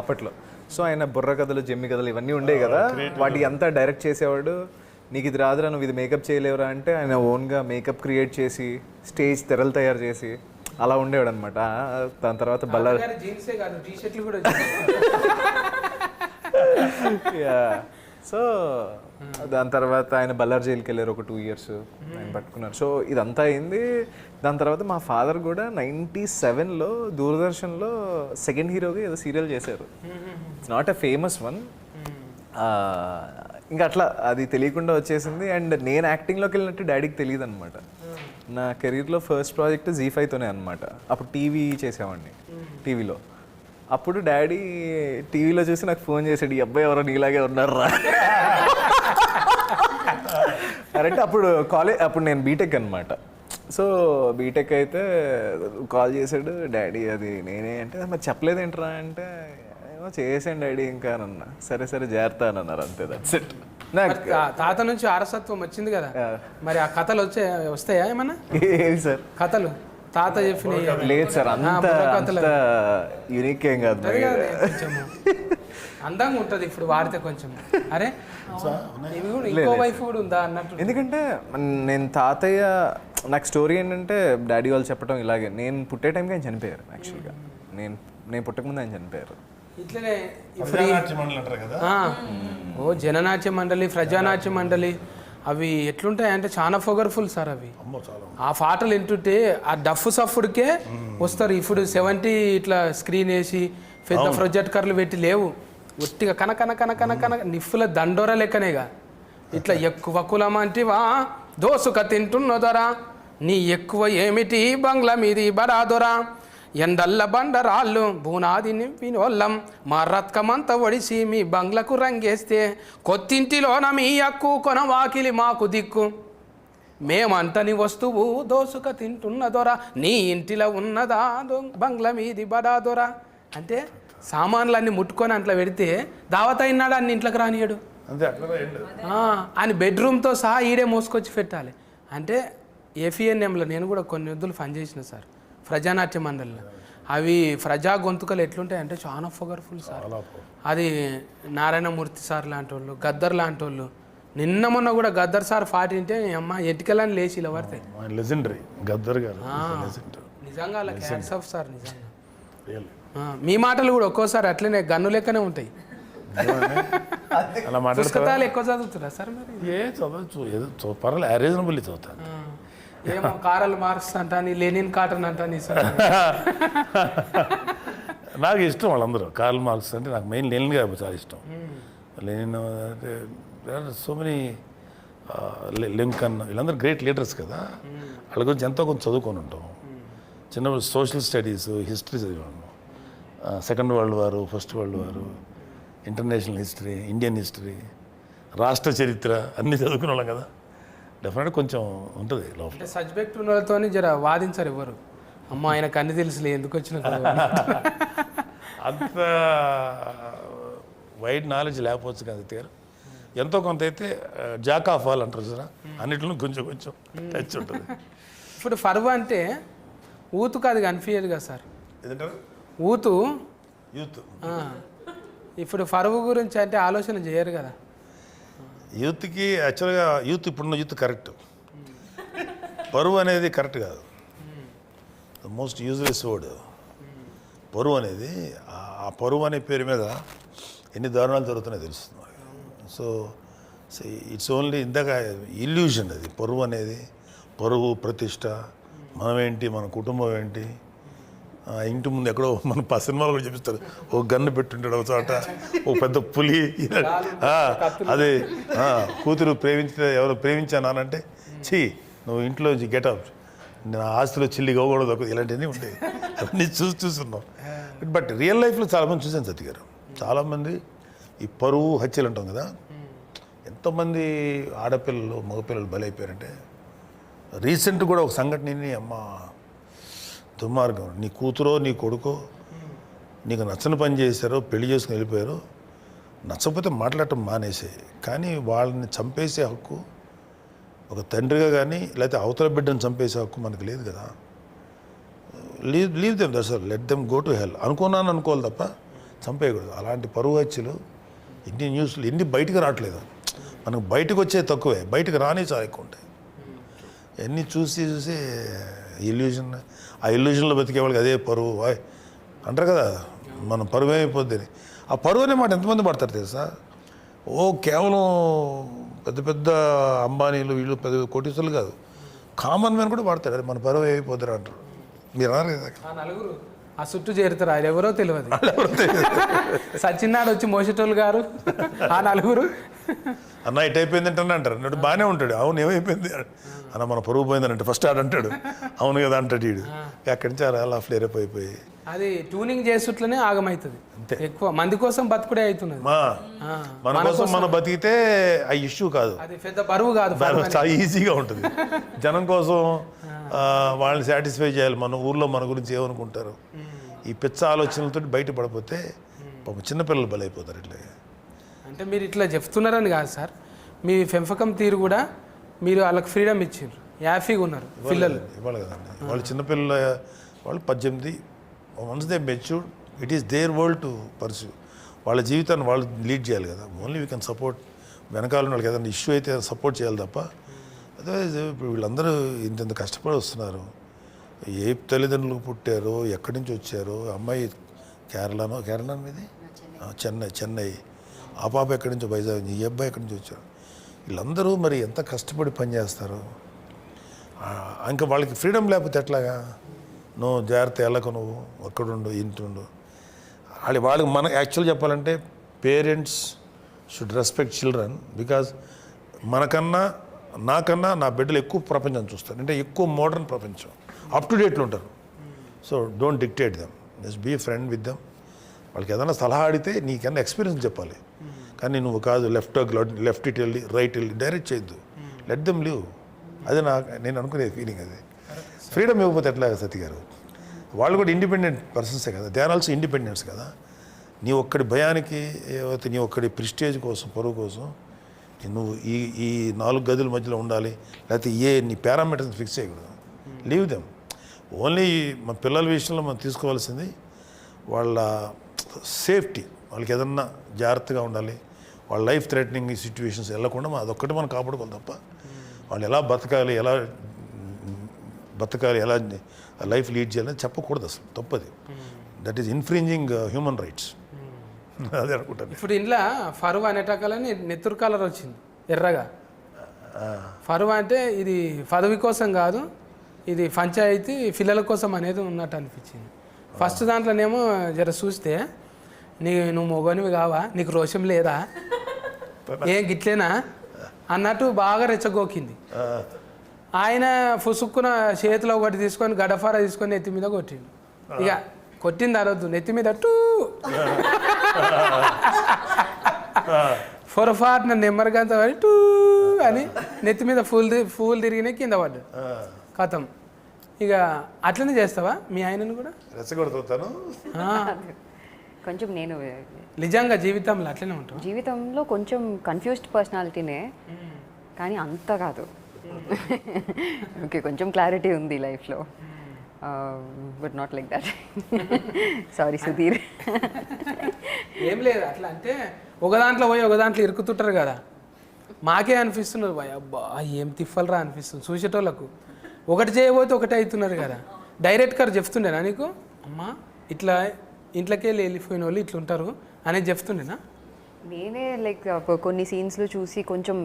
అప్పట్లో. సో ఆయన బుర్ర కథలు, జమ్మి కథలు ఇవన్నీ ఉండేవి కదా, వాటి అంతా డైరెక్ట్ చేసేవాడు. నీకు ఇది రాదురా, నువ్వు ఇది మేకప్ చేయలేవురా అంటే ఆయన ఓన్గా మేకప్ క్రియేట్ చేసి స్టేజ్ తెరలు తయారు చేసి అలా ఉండేవాడు అనమాట. దాని తర్వాత బల్లార్ సో దాని తర్వాత ఆయన బల్లార్ జైలుకి వెళ్ళారు ఒక 2 years, ఆయన పట్టుకున్నారు. సో ఇదంతా అయింది. దాని తర్వాత మా ఫాదర్ కూడా 97లో దూరదర్శన్లో సెకండ్ హీరోగా ఏదో సీరియల్ చేశారు. It's not a famous one. ఇంకా అట్లా అది తెలియకుండా వచ్చేసింది. అండ్ నేను యాక్టింగ్లోకి వెళ్ళినట్టు డాడీకి తెలియదు అనమాట. నా కెరీర్లో ఫస్ట్ ప్రాజెక్ట్ ZEE5తోనే అనమాట. అప్పుడు టీవీ చేసేవాడిని టీవీలో. అప్పుడు డాడీ టీవీలో చూసి నాకు ఫోన్ చేసాడు, ఈ అబ్బాయి ఎవరో నీలాగే ఉన్నారా అంటే అప్పుడు నేను బీటెక్ అనమాట. సో బీటెక్ అయితే కాల్ చేశాడు డాడీ, అది నేనే అంటే మరి చెప్పలేదేంట్రా అంటే ఏమో చేసాను డాడీ ఇంకా అన్నా. సరే జాగ్రత్త అని అన్నారు, అంతే, దట్స్ ఇట్. తాత నుంచి వారసత్వం వచ్చింది కదా, మరి ఆ కథలు వస్తాయా ఏమన్నా? ఏవి సార్ కథలు తాత చెప్పిన? లేదు సార్, అంత యూనిక్ ఏం కాదు, అందంగా ఉంటుంది ఇప్పుడు వాడితే కొంచెం. అరే ఇంకో వైఫ్ కూడా ఉందా అన్నట్టు. ఎందుకంటే నేను తాతయ్య, నాకు స్టోరీ ఏంటంటే డాడీ వాళ్ళు చెప్పడం ఇలాగే, నేను పుట్టే టైంకి ఆయన చనిపోయారు. యాక్చువల్గా నేను పుట్టకముందు ఆయన చనిపోయారు. ఇట్లనే జననాట్య మండలి, ప్రజానాట్య మండలి అవి ఎట్లుంటాయి అంటే చాలా పొగర్ఫుల్ సార్ అవి. ఆ పాటలు వింటుంటే ఆ డఫ్ సఫ్ఫుడికే వస్తారు. ఇప్పుడు 70 ఇట్లా స్క్రీన్ వేసి పెద్ద ప్రొజెక్టర్లు పెట్టి లేవు, ఒట్టిగా కనకన నిప్పుల దండోర లెక్కనేగా. ఇట్లా ఎక్కువ కులమా అంటే దోసుక తింటున్న దొర నీ ఎక్కువ ఏమిటి బంగ్లా మీది బరాదొరా ఎండల్ల బండరాళ్ళు బూనాది నింపినోళ్ళం మా రత్కమంతా ఒడిసి మీ బంగ్లకు రంగేస్తే కొత్తింటిలోన మీ అక్కు కొన వాకిలి మాకు దిక్కు మేమంటని వస్తువు దోసుక తింటున్న దొర నీ ఇంటిలో ఉన్నదా బంగ్లా మీది బరాదొరా అంటే సామాన్లన్నీ ముట్టుకొని అట్లా పెడితే దావత అయినాడు అన్ని ఇంట్లోకి రానియడు అంతే అట్లా అని బెడ్రూమ్తో సహా ఈడే మోసుకొచ్చి పెట్టాలి అంటే ఏఫిఎన్ఎంలో నేను కూడా కొన్ని వద్దులు పని చేసిన సార్ ప్రజానాట్య మండలిలో అవి ప్రజా గొంతుకలు ఎట్లుంటాయి అంటే చాలా పొగర్ఫుల్ సార్ అది నారాయణమూర్తి సార్ లాంటి వాళ్ళు గద్దర్ లాంటి వాళ్ళు నిన్న మొన్న కూడా గద్దర్ సార్ పాట వింటే అమ్మ ఎటుకెళ్ళని లేచి ఇలా పడతాయి లెజెండరీ గద్దర్ గారు నిజంగా అలా హ్యాట్స్ ఆఫ్ సార్ నిజంగా మీ మాటలు కూడా ఒక్కోసారి అట్లనే గన్ను లెక్కనే ఉంటాయి అలా పుస్తకాలు ఎక్కువ చదువుతురా సార్ మరి ఏ చదవచ్చు ఏదో పర్వాలేదు రీజనబుల్లీ చదువుతాను ఏమో కారల్ మార్క్స్ అంటాని లెనిన్ కాటన్ అంటాని సార్ నాకు ఇష్టం వాళ్ళందరూ కార్ల్ మార్క్స్ అంటే నాకు మెయిన్ లెనిన్ గారు చాలా ఇష్టం లెనిన్ అంటే సో మెనీ లింకన్ వీళ్ళందరూ గ్రేట్ లీడర్స్ కదా వాళ్ళ గురించి ఎంతో కొంత చదువుకొని ఉంటాం చిన్నప్పుడు సోషల్ స్టడీస్ హిస్టరీ చదివాను సెకండ్ వరల్డ్ వారు ఫస్ట్ వరల్డ్ వారు ఇంటర్నేషనల్ హిస్టరీ ఇండియన్ హిస్టరీ రాష్ట్ర చరిత్ర అన్నీ చదువుకునే వాళ్ళం కదా డెఫినెట్గా కొంచెం ఉంటుంది లోపల అంటే సబ్జెక్ట్ ఉన్న వాళ్ళతో జర వాదించారు ఎవరు అమ్మ ఆయనకు అన్ని తెలుసులే ఎందుకు వచ్చిన అంత వైడ్ నాలెడ్జ్ లేకపోవచ్చు కదా తీరు ఎంతో కొంత అయితే జాక్ ఆఫ్ ఆల్ అంటారు సార్ అన్నిట్లో కొంచెం కొంచెం టచ్ ఉంటుంది ఇప్పుడు ఫర్వ్ అంటే ఊతుకు అది కనిపించదు కదా సార్ ఏదంటారు ఊతు యూత్ ఇప్పుడు ఫర్వ్ గురించి అంటే ఆలోచన చేయరు కదా యూత్కి యాక్చువల్గా యూత్ ఇప్పుడున్న యూత్ కరెక్ట్ పరువు అనేది కరెక్ట్ కాదు ద మోస్ట్ యూజ్లెస్ వర్డ్ పరువు అనేది ఆ పరువు అనే పేరు మీద ఎన్ని దారుణాలు జరుగుతున్నాయో తెలుస్తుంది సో ఇట్స్ ఓన్లీ ఇందాక ఇల్యూషన్ అది పరువు అనేది పరువు ప్రతిష్ట మనమేంటి మన కుటుంబం ఏంటి ఇంటి ముందు ఎక్కడో మన సినిమాలు కూడా చూపిస్తారు ఓ గన్ను పెట్టుంటాడు ఒక చోట ఓ పెద్ద పులి అదే కూతురు ప్రేమించిన ఎవరు ప్రేమించానంటే ఛీ నువ్వు ఇంట్లో గెటప్ నా ఆస్తిలో చిల్లి గోగూడదు ఇలాంటివన్నీ ఉంటాయి అవన్నీ చూస్తున్నాం బట్ రియల్ లైఫ్లో చాలామంది చూసాను సత్య గారు చాలామంది ఈ పరువు హత్యలు అంటాం కదా ఎంతోమంది ఆడపిల్లలు మగపిల్లలు బలైపోయారంటే రీసెంట్ కూడా ఒక సంఘటనని అమ్మ దుర్మార్గం నీ కూతురో నీ కొడుకో నీకు నచ్చని పని చేశారో పెళ్లి చేసుకుని వెళ్ళిపోయారో నచ్చకపోతే మాట్లాడటం మానేసే కానీ వాళ్ళని చంపేసే హక్కు ఒక తండ్రిగా కానీ లేకపోతే అవతల బిడ్డను చంపేసే హక్కు మనకు లేదు కదా లీవ్ దెమ్ దర్శర్ let them go to hell అనుకున్నాను అనుకోవాలి తప్ప చంపేయకూడదు అలాంటి పరువు హత్యలు ఇన్ని న్యూస్లు ఎన్ని బయటకు రావట్లేదు మనకు బయటకు వచ్చే తక్కువే బయటకు రాని చాలా ఎక్కువ ఉంటాయి ఎన్ని చూసి ఇల్యూజన్ ఆ ఇల్యూజన్లో బతికే వాళ్ళకి అదే పరువు అంటారు కదా మనం పరువు ఏమైపోద్ది ఆ పరువు అనే మాట ఎంతమంది పడతారు తెలుసా కేవలం పెద్ద పెద్ద అంబానీలు వీళ్ళు పెద్ద కోటీసులు కాదు కామన్ మ్యాన్ కూడా వాడతారు అది మన పరువు అయిపోతారు అంటారు మీరు అన్నారు కదా నలుగురు ఆ చుట్టూ చేరుతారు ఆయన ఎవరో తెలియదు సచిన్నాడు వచ్చి మోసేటోళ్ళు గారు ఆ నలుగురు అన్న ఇటు అయిపోయిందంటే అంటారు అన్నట్టు బాగానే ఉంటాడు అవును ఏమైపోయింది అన్న మన పరువు పోయిందని అంటే ఫస్ట్ ఆడంటాడు అవును కదా అంటాడు వీడు అక్కడి నుంచి అలా ఫ్లేరప్ అయిపోయి అది ట్యూనింగ్ చేసుట్లనే ఆగమవుతుంది అంతే ఎక్కువ మంది కోసం బతుకుడే అవుతున్నది మన కోసం మనం బతికితే ఆ ఇష్యూ కాదు అది పెద్ద బరువు కాదు చాలా ఈజీగా ఉంటుంది జనం కోసం వాళ్ళని సాటిస్ఫై చేయాలి మన ఊర్లో మన గురించి ఏమనుకుంటారు ఈ పిచ్చ ఆలోచనలతో బయటపడిపోతే పాప చిన్నపిల్లలు బలైపోతారు ఇట్లా అంటే మీరు ఇట్లా చెప్తున్నారని కాదు సార్ మీ పెంపకం తీరు కూడా మీరు వాళ్ళకి ఫ్రీడమ్ ఇచ్చారు హ్యాపీగా ఉన్నారు పిల్లలు ఇవ్వాలి కదండి వాళ్ళు చిన్నపిల్లల వాళ్ళు 18 once they matured it is their world to pursue వాళ్ళ జీవితాన్ని వాళ్ళు లీడ్ చేయాలి కదా ఓన్లీ వీ కెన్ సపోర్ట్ వెనకాల వాళ్ళకి ఏదైనా ఇష్యూ అయితే సపోర్ట్ చేయాలి తప్ప అదర్వైజ్ ఇప్పుడు వీళ్ళందరూ ఇంత కష్టపడి వస్తున్నారు ఏ తల్లిదండ్రులు పుట్టారో ఎక్కడి నుంచి వచ్చారో అమ్మాయి కేరళ మీది చెన్నై ఆ పాప ఎక్కడి నుంచో వైజాగ్ ఈ అబ్బాయి ఎక్కడి నుంచి వచ్చారు వీళ్ళందరూ మరి ఎంత కష్టపడి పనిచేస్తారు ఇంకా వాళ్ళకి ఫ్రీడమ్ లేకపోతే ఎట్లాగా నువ్వు జాగ్రత్త వెళ్ళకు నువ్వు అక్కడుండు ఇంటుండు వాళ్ళకి మన యాక్చువల్ చెప్పాలంటే parents should respect children because మనకన్నా నాకన్నా నా బిడ్డలు ఎక్కువ ప్రపంచం చూస్తారు, అంటే ఎక్కువ మోడర్న్ ప్రపంచం, అప్ టు డేట్లో ఉంటారు. So don't dictate them, just be friend with them. వాళ్ళకి ఏదైనా సలహా అడిగితే నీకన్నా ఎక్స్పీరియన్స్ చెప్పాలి, కానీ నువ్వు కాదు లెఫ్ట్ ఇట్ వెళ్ళి రైట్ వెళ్ళి డైరెక్ట్ చేయొద్దు. Let them live. అది నేను అనుకునే ఫీలింగ్. అది ఫ్రీడమ్ ఇవ్వకపోతే ఎట్లా సతీ గారు? వాళ్ళు కూడా ఇండిపెండెంట్ పర్సన్సే కదా, దే ఆర్ ఆల్సో ఇండిపెండెన్స్ కదా. నీ ఒక్కడి భయానికి, ఏవైతే నీ ఒక్కడి ప్రిస్టేజ్ కోసం, పరువు కోసం నువ్వు ఈ 4 గదుల మధ్యలో ఉండాలి, లేకపోతే నీ పారామీటర్స్ ఫిక్స్ చేయకూడదు. Leave them. ఓన్లీ మన పిల్లల విషయంలో మనం తీసుకోవాల్సింది వాళ్ళ సేఫ్టీ, వాళ్ళకి ఏదన్నా జాగ్రత్తగా ఉండాలి, వాళ్ళ లైఫ్ థ్రెటనింగ్ సిచ్యువేషన్స్ వెళ్ళకుండా అదొక్కటి మనం కాపాడుకోవాలి తప్ప వాళ్ళు ఎలా బతకాలి, ఎలా లైఫ్ లీడ్ చేయాలని చెప్పకూడదు. అసలు తప్పది. That is infringing human rights. అదే అనుకుంటాను. ఇప్పుడు ఇంట్లో ఫరువా అనేటకాలని నెత్తురు కలర్ వచ్చింది ఎర్రగా. ఫరువా అంటే ఇది పదవి కోసం కాదు, ఇది పంచాయతీ పిల్లల కోసం అనేది ఉన్నట్టు అనిపించింది. ఫస్ట్ దాంట్లోనేమో జర చూస్తే నువ్వు మొగనివి కావా, నీకు రోషం లేదా, ఏం గిట్లేనా అన్నట్టు బాగా రెచ్చగోకింది. ఆయన ఫుసుక్కున చేతిలో ఒకటి తీసుకొని గడఫారా తీసుకొని నెత్తి మీద కొట్టిండు. ఇక కొట్టింది అరవద్దు, నెత్తి మీద టూ పొరపాటున నెమ్మరిగంత పడి టూ అని నెత్తి మీద ఫూల్ తిరిగినాయి, కింద పడ్డాడు. కథం. ఇక అట్లనే చేస్తావా మీ ఆయనను కూడా? రెచ్చగొడుతాను. కొంచెం నేను నిజంగా జీవితంలో అట్లనే ఉంటాం. జీవితంలో కొంచెం కన్ఫ్యూజ్డ్ పర్సనాలిటీనే, కానీ అంత కాదు. ఓకే, కొంచెం క్లారిటీ ఉంది లైఫ్లో, but not like that. Sorry Sudheer. ఏం లేదు, అట్లా అంటే ఒక దాంట్లో పోయి ఒక దాంట్లో ఇరుకుతుంటారు కదా, మాకే అనిపిస్తున్నారు భయ అబ్బా ఏం తిప్పలరా అనిపిస్తుంది చూసేటోళ్ళకు. ఒకటి చేయబోతే ఒకటి అవుతున్నారు కదా. డైరెక్ట్గా చెప్తుండేనా నీకు, అమ్మా ఇట్లా ఇంట్లోకి వెళ్ళిపోయిన వాళ్ళు ఇట్లా ఉంటారు అనేది చెప్తుండేనా? నేనే లైక్ కొన్ని సీన్స్లో చూసి కొంచెం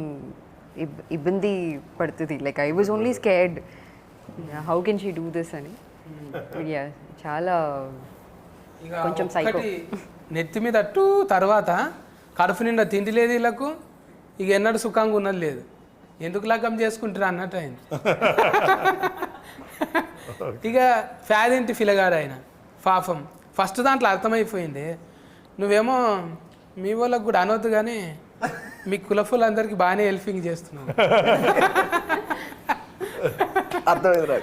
ఇబ్బంది పడుతుంది. Like I was only scared, how can she do this అని. చాలా కొంచెం సైకో. నెత్తి మీద అట్టు తర్వాత కడుపు నిండా తిండి లేదు వీళ్ళకు, ఇక ఎన్నడూ సుఖంగా ఉన్నది లేదు, ఎందుకు లగ్గం చేసుకుంటారా అన్నట్టు అయింది. ఇక ఫ్యాదింటి ఫిలగాడు ఆయన పాపం. ఫస్ట్ దాంట్లో అర్థమైపోయింది. నువ్వేమో మీ వాళ్ళకు కూడా అనవద్దు కానీ మీ కులఫులందరికీ బాగానే హెల్పింగ్ చేస్తున్నావు. అర్థమైంది.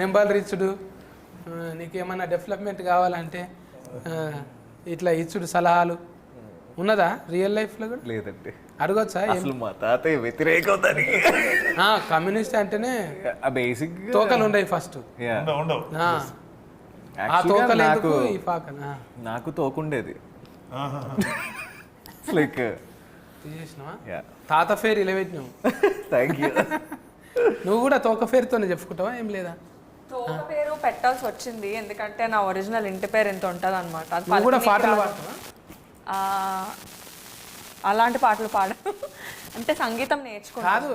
నెంబర్ రిచ్చుడు, నీకేమన్నా డెవలప్మెంట్ కావాలంటే ఇట్లా ఇచ్చుడు సలహాలు ఉన్నదా రియల్ లైఫ్లో కూడా? లేదండి. అడగొచ్చా? అసలు మా తాతయ్య వ్యతిరేకం దానికి. కమ్యూనిస్ట్ అంటేనే బేసిక్ తోకలు ఉండవు ఫస్ట్. ఆ తోకలు ఎందుకు ఈ పాకన? నాకు తోకుండేది. లైక్ తీసేసినావా? తాత ఫేర్ ఇలా పెట్టినావు. Thank you. నువ్వు కూడా తోక ఫేర్తోనే చెప్పుకుంటావా? ఏం లేదా? తోక పేరు పెట్టాల్సి వచ్చింది ఎందుకంటే నా ఒరిజినల్ ఇంటి పేరు ఎంత ఉంటుంది అనమాట. నువ్వు కూడా పాటలు పాడతావా? అలాంటి పాటలు పాడ అంటే సంగీతం నేర్చుకున్నా. కాదు,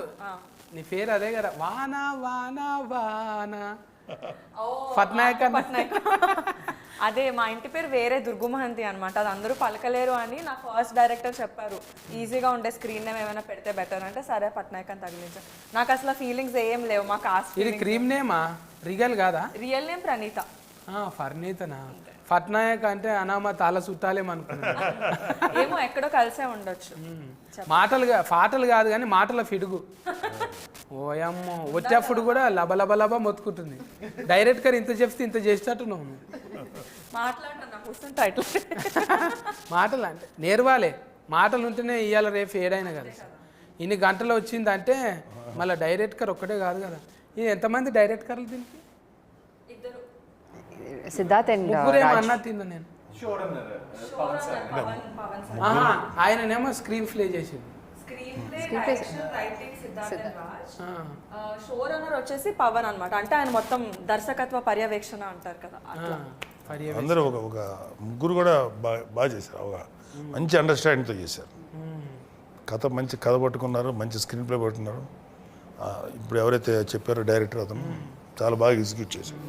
నీ పేరు అదే కదా, వానా వానా వానా పట్నాయక్. అదే మా ఇంటి పేరు వేరే దుర్గుమహంతి అనమాట, అది అందరూ పలకలేరు అని నా ఫస్ట్ డైరెక్టర్ చెప్పారు. ఈజీగా ఉండే స్క్రీన్ నేమ్ ఏమైనా పెడితే బెటర్ అంటే సరే పట్నాయక్ అని తగిలించాను. నాకు అసలు ఫీలింగ్స్ ఏం లేవు. మా కాస్ట్ ఇది క్రీమ్ నేమా? రియల్ కాదా? Real name Praneetha. ఫర్నీతనా? పట్నాయక్ అంటే అనామా తాళ చుట్టాలేమనుకున్నా. ఏమో ఎక్కడో కలిసే ఉండొచ్చు. పాటలు కాదు కానీ మాటల ఫిడుగు. ఓయమ్మో, వచ్చేప్పుడు కూడా లబ లబ మొత్తుకుంటుంది. డైరెక్ట్గా ఇంత చెప్తే ఇంత చేసేటట్టు నువ్వు మాటలు అంటే నేర్వాలే. మాటలు ఉంటేనే ఇవాళ రేపు ఏడైనా కదా. ఇన్ని గంటలు వచ్చిందంటే మళ్ళీ డైరెక్టర్ ఒక్కటే కాదు కదా. ఇది ఎంతమంది డైరెక్టర్లు దీనికి? సిద్ధార్థ్ అండ్ అన్నట్టు నేను. ఆయననేమో స్క్రీన్ ప్లే చేసింది. షో రన్నర్ వచ్చేసి పవన్ అనమాట. అంటే ఆయన మొత్తం దర్శకత్వ పర్యవేక్షణ అంటారు కదా. అందరూ ఒక ముగ్గురు కూడా బాగా చేశారు. ఒక మంచి అండర్స్టాండింగ్తో చేశారు. మంచి కథ పట్టుకున్నారు, మంచి స్క్రీన్ ప్లే పట్టుకున్నారు. ఇప్పుడు ఎవరైతే చెప్పారో డైరెక్టర్ అతను చాలా బాగా ఎగ్జిక్యూట్ చేశారు.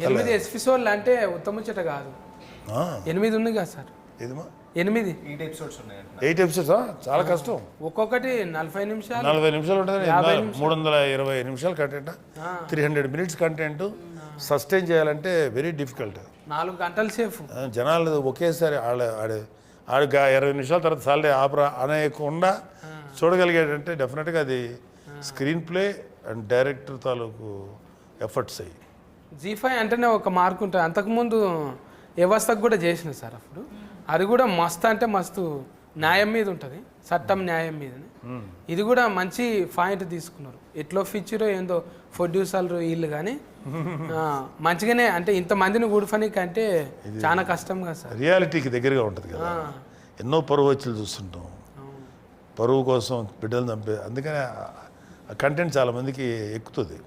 8 ఎపిసోడ్లు అంటే ఉత్తముచ్చట కాదు. 8 ఉంది కదా సార్. ఏదమ్మా 8 8 ఎపిసోడ్స్ ఉన్నాయంట. 8 ఎపిసోడ్స్ చాలా కష్టం. ఒక్కొక్కటి 40 నిమిషాలు 40 నిమిషాలు ఉంటుంది. 320 నిమిషాలు కంటెంట్, 300 మినిట్స్ కంటెంట్ సస్టైన్ చేయాలంటే వెరీ డిఫికల్ట్. 4 గంటల సేపు జనాలు ఒకేసారి ఆడు 20 నిమిషాల తర్వాత సాలరీ ఆపరా అనేకుండా చూడగలిగేటంటే డెఫినెట్గా అది స్క్రీన్ ప్లే అండ్ డైరెక్టర్ తాలూకు ఎఫర్ట్స్ అయ్యి. G5 అంటేనే ఒక మార్క్ ఉంటుంది. అంతకుముందు వ్యవస్థకు కూడా చేసిన సార్ అప్పుడు, అది కూడా మస్తు అంటే మస్తు న్యాయం మీద ఉంటుంది, చట్టం న్యాయం మీదని. ఇది కూడా మంచి పాయింట్ తీసుకున్నారు. ఎట్లో ఫీచరో ఏందో ప్రొడ్యూసర్లు వీళ్ళు కానీ మంచిగానే, అంటే ఇంతమందిని కూడఫనికి అంటే చాలా కష్టం కదా సార్. రియాలిటీకి దగ్గరగా ఉంటుంది కదా. ఎన్నో పరువు వచ్చులు చూస్తుంటాం, పరువు కోసం బిడ్డలు చంపే, అందుకనే ఆ కంటెంట్ చాలా మందికి ఎక్కుతుంది.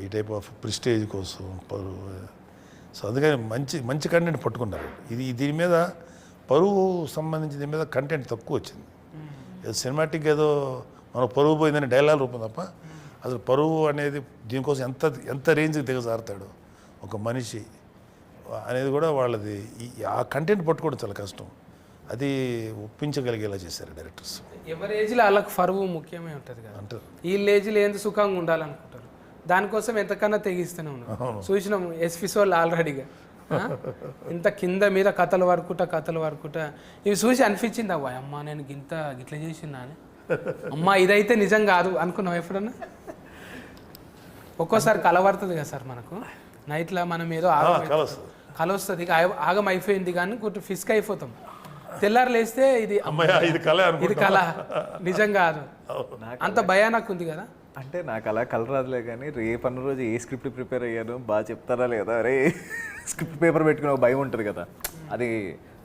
ఈ టైప్ ఆఫ్ ప్రిస్టేజ్ కోసం పరువు. సో అందుకని మంచి మంచి కంటెంట్ పట్టుకున్నారు. దీని మీద పరువు సంబంధించి దీని మీద కంటెంట్ తక్కువ వచ్చింది. సినిమాటిక్ ఏదో మన పరువు పోయిందని డైలాగ్ రూపం తప్ప అసలు పరువు అనేది దీనికోసం ఎంత రేంజ్కి దిగజారుతాడు ఒక మనిషి అనేది కూడా వాళ్ళది. ఆ కంటెంట్ పట్టుకోవడం చాలా కష్టం. అది ఒప్పించగలిగేలా చేశారు డైరెక్టర్స్. ఎవరి ఏజ్లో వాళ్ళకి పరువు ముఖ్యమే ఉంటుంది కదా అంటారు. వీళ్ళ ఏజ్లో ఏంది సుఖంగా ఉండాలనుకుంటారు, దానికోసం ఎంతకన్నా తెగిస్తూనే ఉన్నారు. చూసినాం ఎస్పిసోళ్ళు ఆల్రెడీగా ఇంత కింద మీద కథలు వరకుట ఇవి చూసి అనిపించింది, అవ్వ అమ్మ నేను గిట్ల చేసినా అని. అమ్మ ఇదైతే నిజం కాదు అనుకున్నాం ఎప్పుడన్నా. ఒక్కోసారి కలవడుతుంది కదా సార్ మనకు, నైట్లో మనం ఏదో కల వస్తుంది, ఆగం అయిపోయింది కానీ కొట్టు ఫిస్క్ అయిపోతాం. తెల్లారు లేస్తే ఇది కళ నిజం కాదు, అంత భయానకు ఉంది కదా. అంటే నాకు అలా కల రాదులే కానీ రేపన్న రోజు ఏ స్క్రిప్ట్ ప్రిపేర్ అయ్యాను బాగా చెప్తారా లేదా, అరే స్క్రిప్ట్ పేపర్ పెట్టుకుని ఒక భయం ఉంటుంది కదా, అది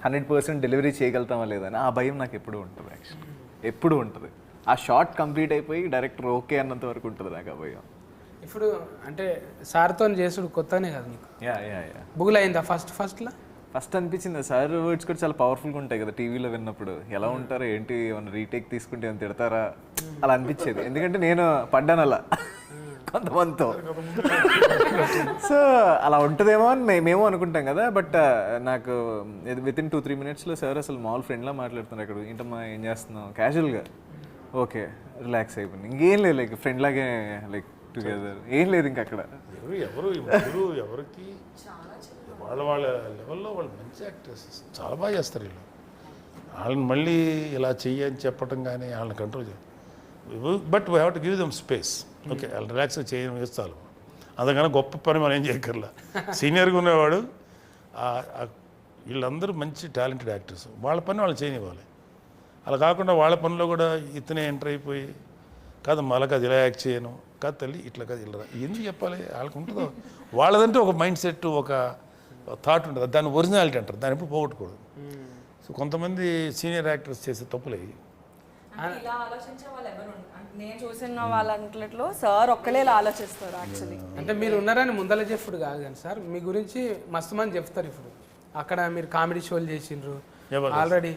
100% డెలివరీ చేయగలుగుతామా లేదా అని ఆ భయం నాకు ఎప్పుడు ఉంటుంది. యాక్చువల్లీ ఎప్పుడు ఉంటుంది. ఆ షార్ట్ కంప్లీట్ అయిపోయి డైరెక్టర్ ఓకే అన్నంత వరకు ఉంటుంది నాకు ఆ భయం. ఇప్పుడు అంటే సార్తో చేసుడు కొత్తనే కదా నీకు? యా బుగులు అయిందా ఫస్ట్లో? ఫస్ట్ అనిపించింది సార్ వర్డ్స్ కూడా చాలా పవర్ఫుల్గా ఉంటాయి కదా టీవీలో విన్నప్పుడు. ఎలా ఉంటారో ఏంటి, ఏమన్నా రీటేక్ తీసుకుంటే ఏమైనా తిడతారా అలా అనిపించేది. ఎందుకంటే నేను పడ్డాను అలా కొంతమందితో. సో అలా ఉంటుందేమో అని మేము అనుకుంటాం కదా. బట్ నాకు వితిన్ 2-3 మినిట్స్లో సార్ అసలు మామూలు ఫ్రెండ్లా మాట్లాడుతున్నారు. అక్కడ ఏంటమ్మా ఏం చేస్తున్నావు క్యాజువల్గా, ఓకే రిలాక్స్ అయిపోయింది. ఇంకేం లేదు, లైక్ ఫ్రెండ్ లాగే లైక్ టుగెదర్, ఏం లేదు ఇంకా అక్కడ. ఎవరికి వాళ్ళ లెవెల్లో వాళ్ళు మంచి యాక్టర్స్, చాలా బాగా చేస్తారు వీళ్ళు. వాళ్ళని మళ్ళీ ఇలా చెయ్యని చెప్పడం కానీ వాళ్ళని కంట్రోల్ చేయాలి. But we have to give them space. Okay వాళ్ళు రిలాక్స్గా చేయడం వేస్తాను, అందుకని గొప్ప పని మనం ఏం చేయక్కర్లా. సీనియర్గా ఉన్నవాడు వీళ్ళందరూ మంచి టాలెంటెడ్ యాక్టర్స్, వాళ్ళ పని వాళ్ళు చేయనివ్వాలి. అలా కాకుండా వాళ్ళ పనిలో కూడా ఇతనే ఎంటర్ అయిపోయి కాదు మళ్ళీ అది ఇలా యాక్ట్ చేయను కాదు తల్లి ఇట్లా కాదు ఇలా ఎందుకు చెప్పాలి, వాళ్ళకి ఉంటుందో వాళ్ళదంటే ఒక మైండ్ సెట్, ఒక థాట్ ఉంటుంది. దాన్ని ఒరిజినాలిటీ అంటారు, దాన్ని ఎప్పుడు పోగొట్టుకోడు. సో కొంతమంది సీనియర్ యాక్టర్స్ చేసే తప్పులు అయ్యి ఇలా ఆలోచించే వాళ్ళు ఎవరు నేను చూసిన వాళ్ళంట్లో సార్ ఒక్కలే ఇలా ఆలోచిస్తారు యాక్చువల్లీ. అంటే మీరు ఉన్నారని ముందల చెప్పుడు కాదు కానీ సార్ మీ గురించి మస్తు మంది చెప్తారు. ఇప్పుడు అక్కడ మీరు కామెడీ షోలు చేసిండ్రు, ఆల్రెడీ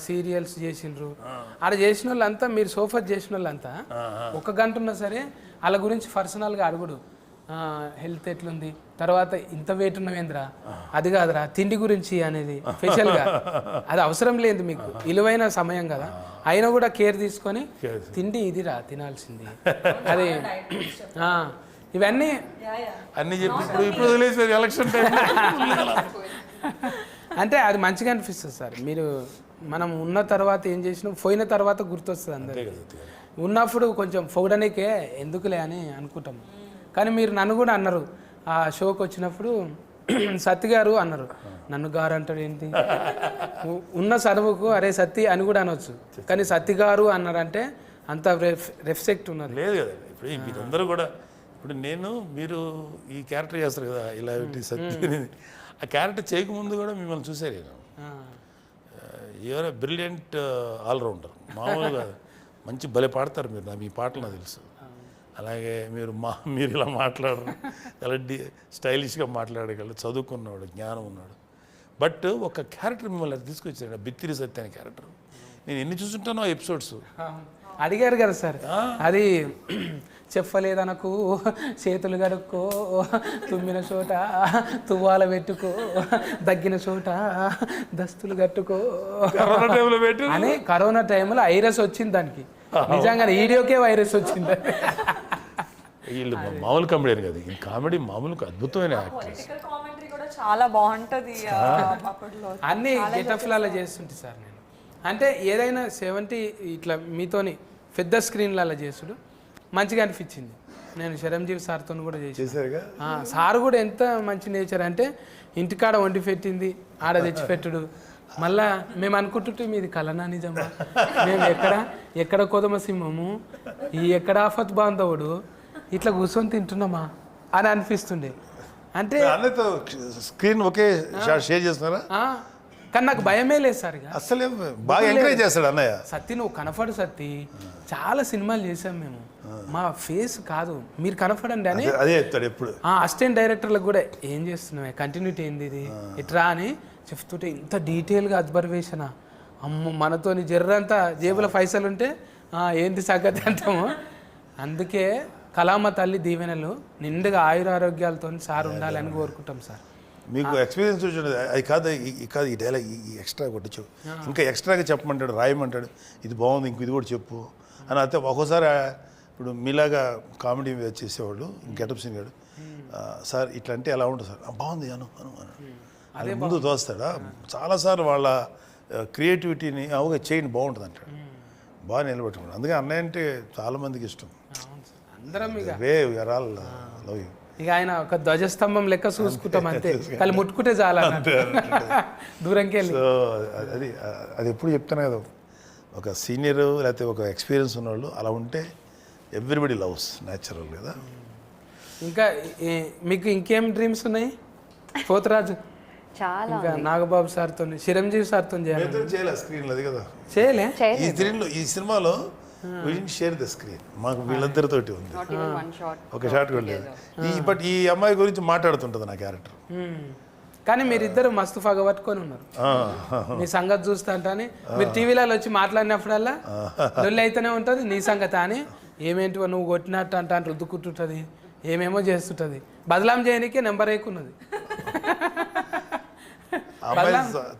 సీరియల్స్ చేసిండ్రు, ఆడ చేసిన వాళ్ళంతా మీరు సోఫా చేసిన వాళ్ళంతా 1 గంట ఉన్నా సరే వాళ్ళ గురించి పర్సనల్గా అడుగుడు. హెల్త్ ఎట్లుంది, తర్వాత ఇంత వెయిట్ ఉన్నవేంద్రా, అది కాదురా తిండి గురించి అనేది స్పెషల్గా. అది అవసరం లేదు మీకు, విలువైన సమయం కదా, అయినా కూడా కేర్ తీసుకొని తిండి ఇదిరా తినాల్సింది అది ఇవన్నీ అన్ని చెప్పి ఇప్పుడు వదిలేసారు ఎలక్షన్ టైం. అంటే అది మంచిగా అనిపిస్తుంది సార్. మీరు మనం ఉన్న తర్వాత ఏం చేసినాం, పోయిన తర్వాత గుర్తొస్తుంది అందరికీ. ఉన్నప్పుడు కొంచెం పొగడనికే ఎందుకులే అని అనుకుంటాం. కానీ మీరు నన్ను కూడా అన్నారు ఆ షోకి వచ్చినప్పుడు, సత్తి గారు అన్నారు. నన్ను గారు అంటాడు ఏంటి, ఉన్న చదువుకు అరే సత్తి అని కూడా అనొచ్చు, కానీ సత్తి గారు అన్నారంటే అంత రెస్పెక్ట్ ఉన్నది. లేదు కదా ఇప్పుడు మీరందరూ కూడా. ఇప్పుడు మీరు ఈ క్యారెక్టర్ చేస్తారు కదా ఇలా సత్తి, ఆ క్యారెక్టర్ చేయకముందు కూడా మిమ్మల్ని చూసారు. నేను యూఆర్ ఎ బ్రిలియంట్ ఆల్రౌండర్, మామూలుగా మంచి భలే పాడతారు మీరు, మీ పాటలు నాకు తెలుసు. అలాగే మీరు ఇలా మాట్లాడరు, చాలా స్టైలిష్గా మాట్లాడగలరు, చదువుకున్నాడు, జ్ఞానం ఉన్నాడు. బట్ ఒక క్యారెక్టర్ మిమ్మల్ని తీసుకొచ్చాడు, బిత్తిరి సత్య అనే క్యారెక్టర్. నేను ఎన్ని చూసుంటానో ఎపిసోడ్స్, అడిగారు కదా సార్, అది చెప్పలేదనకు, చేతులు గడుక్కో, తుమ్మిన చోట తువ్వాల పెట్టుకో, దగ్గిన చోట దస్తులు కట్టుకో అని. కరోనా టైంలో వైరస్ వచ్చింది దానికి, నిజంగా వీడియోకే వైరస్ వచ్చింది. వీళ్ళు మామూలు కామెడీ కదా, ఈ కామెడీ మామూలు అద్భుతమైన యాక్టర్స్. కామెంటరీ కూడా చాలా బాగుంటది అప్పట్లో. అన్ని గెటఫ్లలో చేస్తుంటే సార్ నేను, అంటే ఏదైనా 70 ఇట్లా మీతోని పెద్ద స్క్రీన్లలో చేసుడు మంచిగా అనిపించింది. నేను చిరంజీవి సార్తో కూడా చేశారుగా. సార్ కూడా ఎంత మంచి నేచర్ అంటే, ఇంటికాడ వండి పెట్టింది ఆడ తెచ్చిపెట్టుడు. మళ్ళా మేము అనుకుంటుంటే మీది కలనా నిజమా, మేము ఎక్కడ కొదమ సింహము, ఈ ఎక్కడ ఆఫత్ బాంధవుడు, ఇట్లా కూర్చొని తింటున్నామా అని అనిపిస్తుండే. అంటే అన్నతో స్క్రీన్ ఒకే షేర్ చేస్తున్నారా? కానీ నాకు భయమే లేదు సార్. ఇక అసలే బాగా ఎంకరేజ్ చేస్తాడు అన్నయ్య. సత్తి నువ్వు కనపడు సత్తి, చాలా సినిమాలు చేసాం మేము, మా ఫేస్ కాదు మీరు కనపడండి అని అదే చెప్తాడు ఎప్పుడు. అసిస్టెంట్ డైరెక్టర్లకు కూడా ఏం చేస్తున్నావు, కంటిన్యూటీ ఏంది ఇది ఇట్రా అని చెప్తుంటే, ఇంత డీటెయిల్గా అబ్జర్వేషన్. అమ్మ మనతోని జర్రంతా జేబుల పైసలు ఉంటే ఏంది సంగతి అంటాము. అందుకే కళామ తల్లి దీవెనలు నిండుగా ఆయురారోగ్యాలతో సార్ ఉండాలని కోరుకుంటాం సార్. మీకు ఎక్స్పీరియన్స్ వచ్చింది అది కాదు, ఈ డైలాగ్ ఈ ఎక్స్ట్రా కొట్టించు, ఇంకా ఎక్స్ట్రాగా చెప్పమంటాడు, రాయమంటాడు, ఇది బాగుంది ఇంక ఇది కూడా చెప్పు అని. అయితే ఒక్కోసారి ఇప్పుడు మీలాగా కామెడీ మీద చేసేవాళ్ళు గెటప్ సీన్ గాడు, సార్ ఇట్లా అంటే ఎలా ఉంటుంది సార్, బాగుంది అను అది ముందు తోస్తాడా. చాలాసార్లు వాళ్ళ క్రియేటివిటీని అవుగా చేయండి బాగుంటుంది అంటాడు, బాగా నిలబెట్టుకున్నాడు. అందుకే అన్నయ్య అంటే చాలామందికి ఇష్టం. అందరం ఇక లవ్ యూ. ఇక ఆయన ఒక ధ్వజస్తంభం లెక్క చూసుకుంటాం అంతే, వాళ్ళు ముట్టుకుంటే చాలా దూరంకి వెళ్ళి. సో అది ఎప్పుడు చెప్తాను కదా, ఒక సీనియర్ లేకపోతే ఒక ఎక్స్పీరియన్స్ ఉన్నవాళ్ళు అలా ఉంటే ఎవ్రీబడి లవ్స్ న్యాచురల్ కదా. ఇంకా మీకు ఇంకేం డ్రీమ్స్ ఉన్నాయి పోతరాజు? చాలా ఇంకా నాగబాబు సార్తో, చిరంజీవి సార్తో చేయలే స్క్రీన్ అది కదా, చేయలే ఈ స్క్రీన్లో ఈ సినిమాలో షేర్ ద స్క్రీన్ మాకు వీళ్ళిద్దరితోటి ఉంది, ఒక షాట్ కూడా లేదు. బట్ ఈ అమ్మాయి గురించి మాట్లాడుతుంటుంది నా క్యారెక్టర్. కానీ మీరిద్దరు మస్తు పగబట్టుకొని ఉన్నారు. మీ సంగతి చూస్తా అని మీరు టీవీలలో వచ్చి మాట్లాడినప్పుడల్లా లొల్లి అయితేనే ఉంటుంది. నీ సంగతి అని ఏమేంటివో నువ్వు కొట్టినట్టు అంటే రుద్దుకుంటుంటుంది, ఏమేమో చేస్తుంటుంది. బదలాం చేయడానికే నెంబర్ ఎక్కున్నది.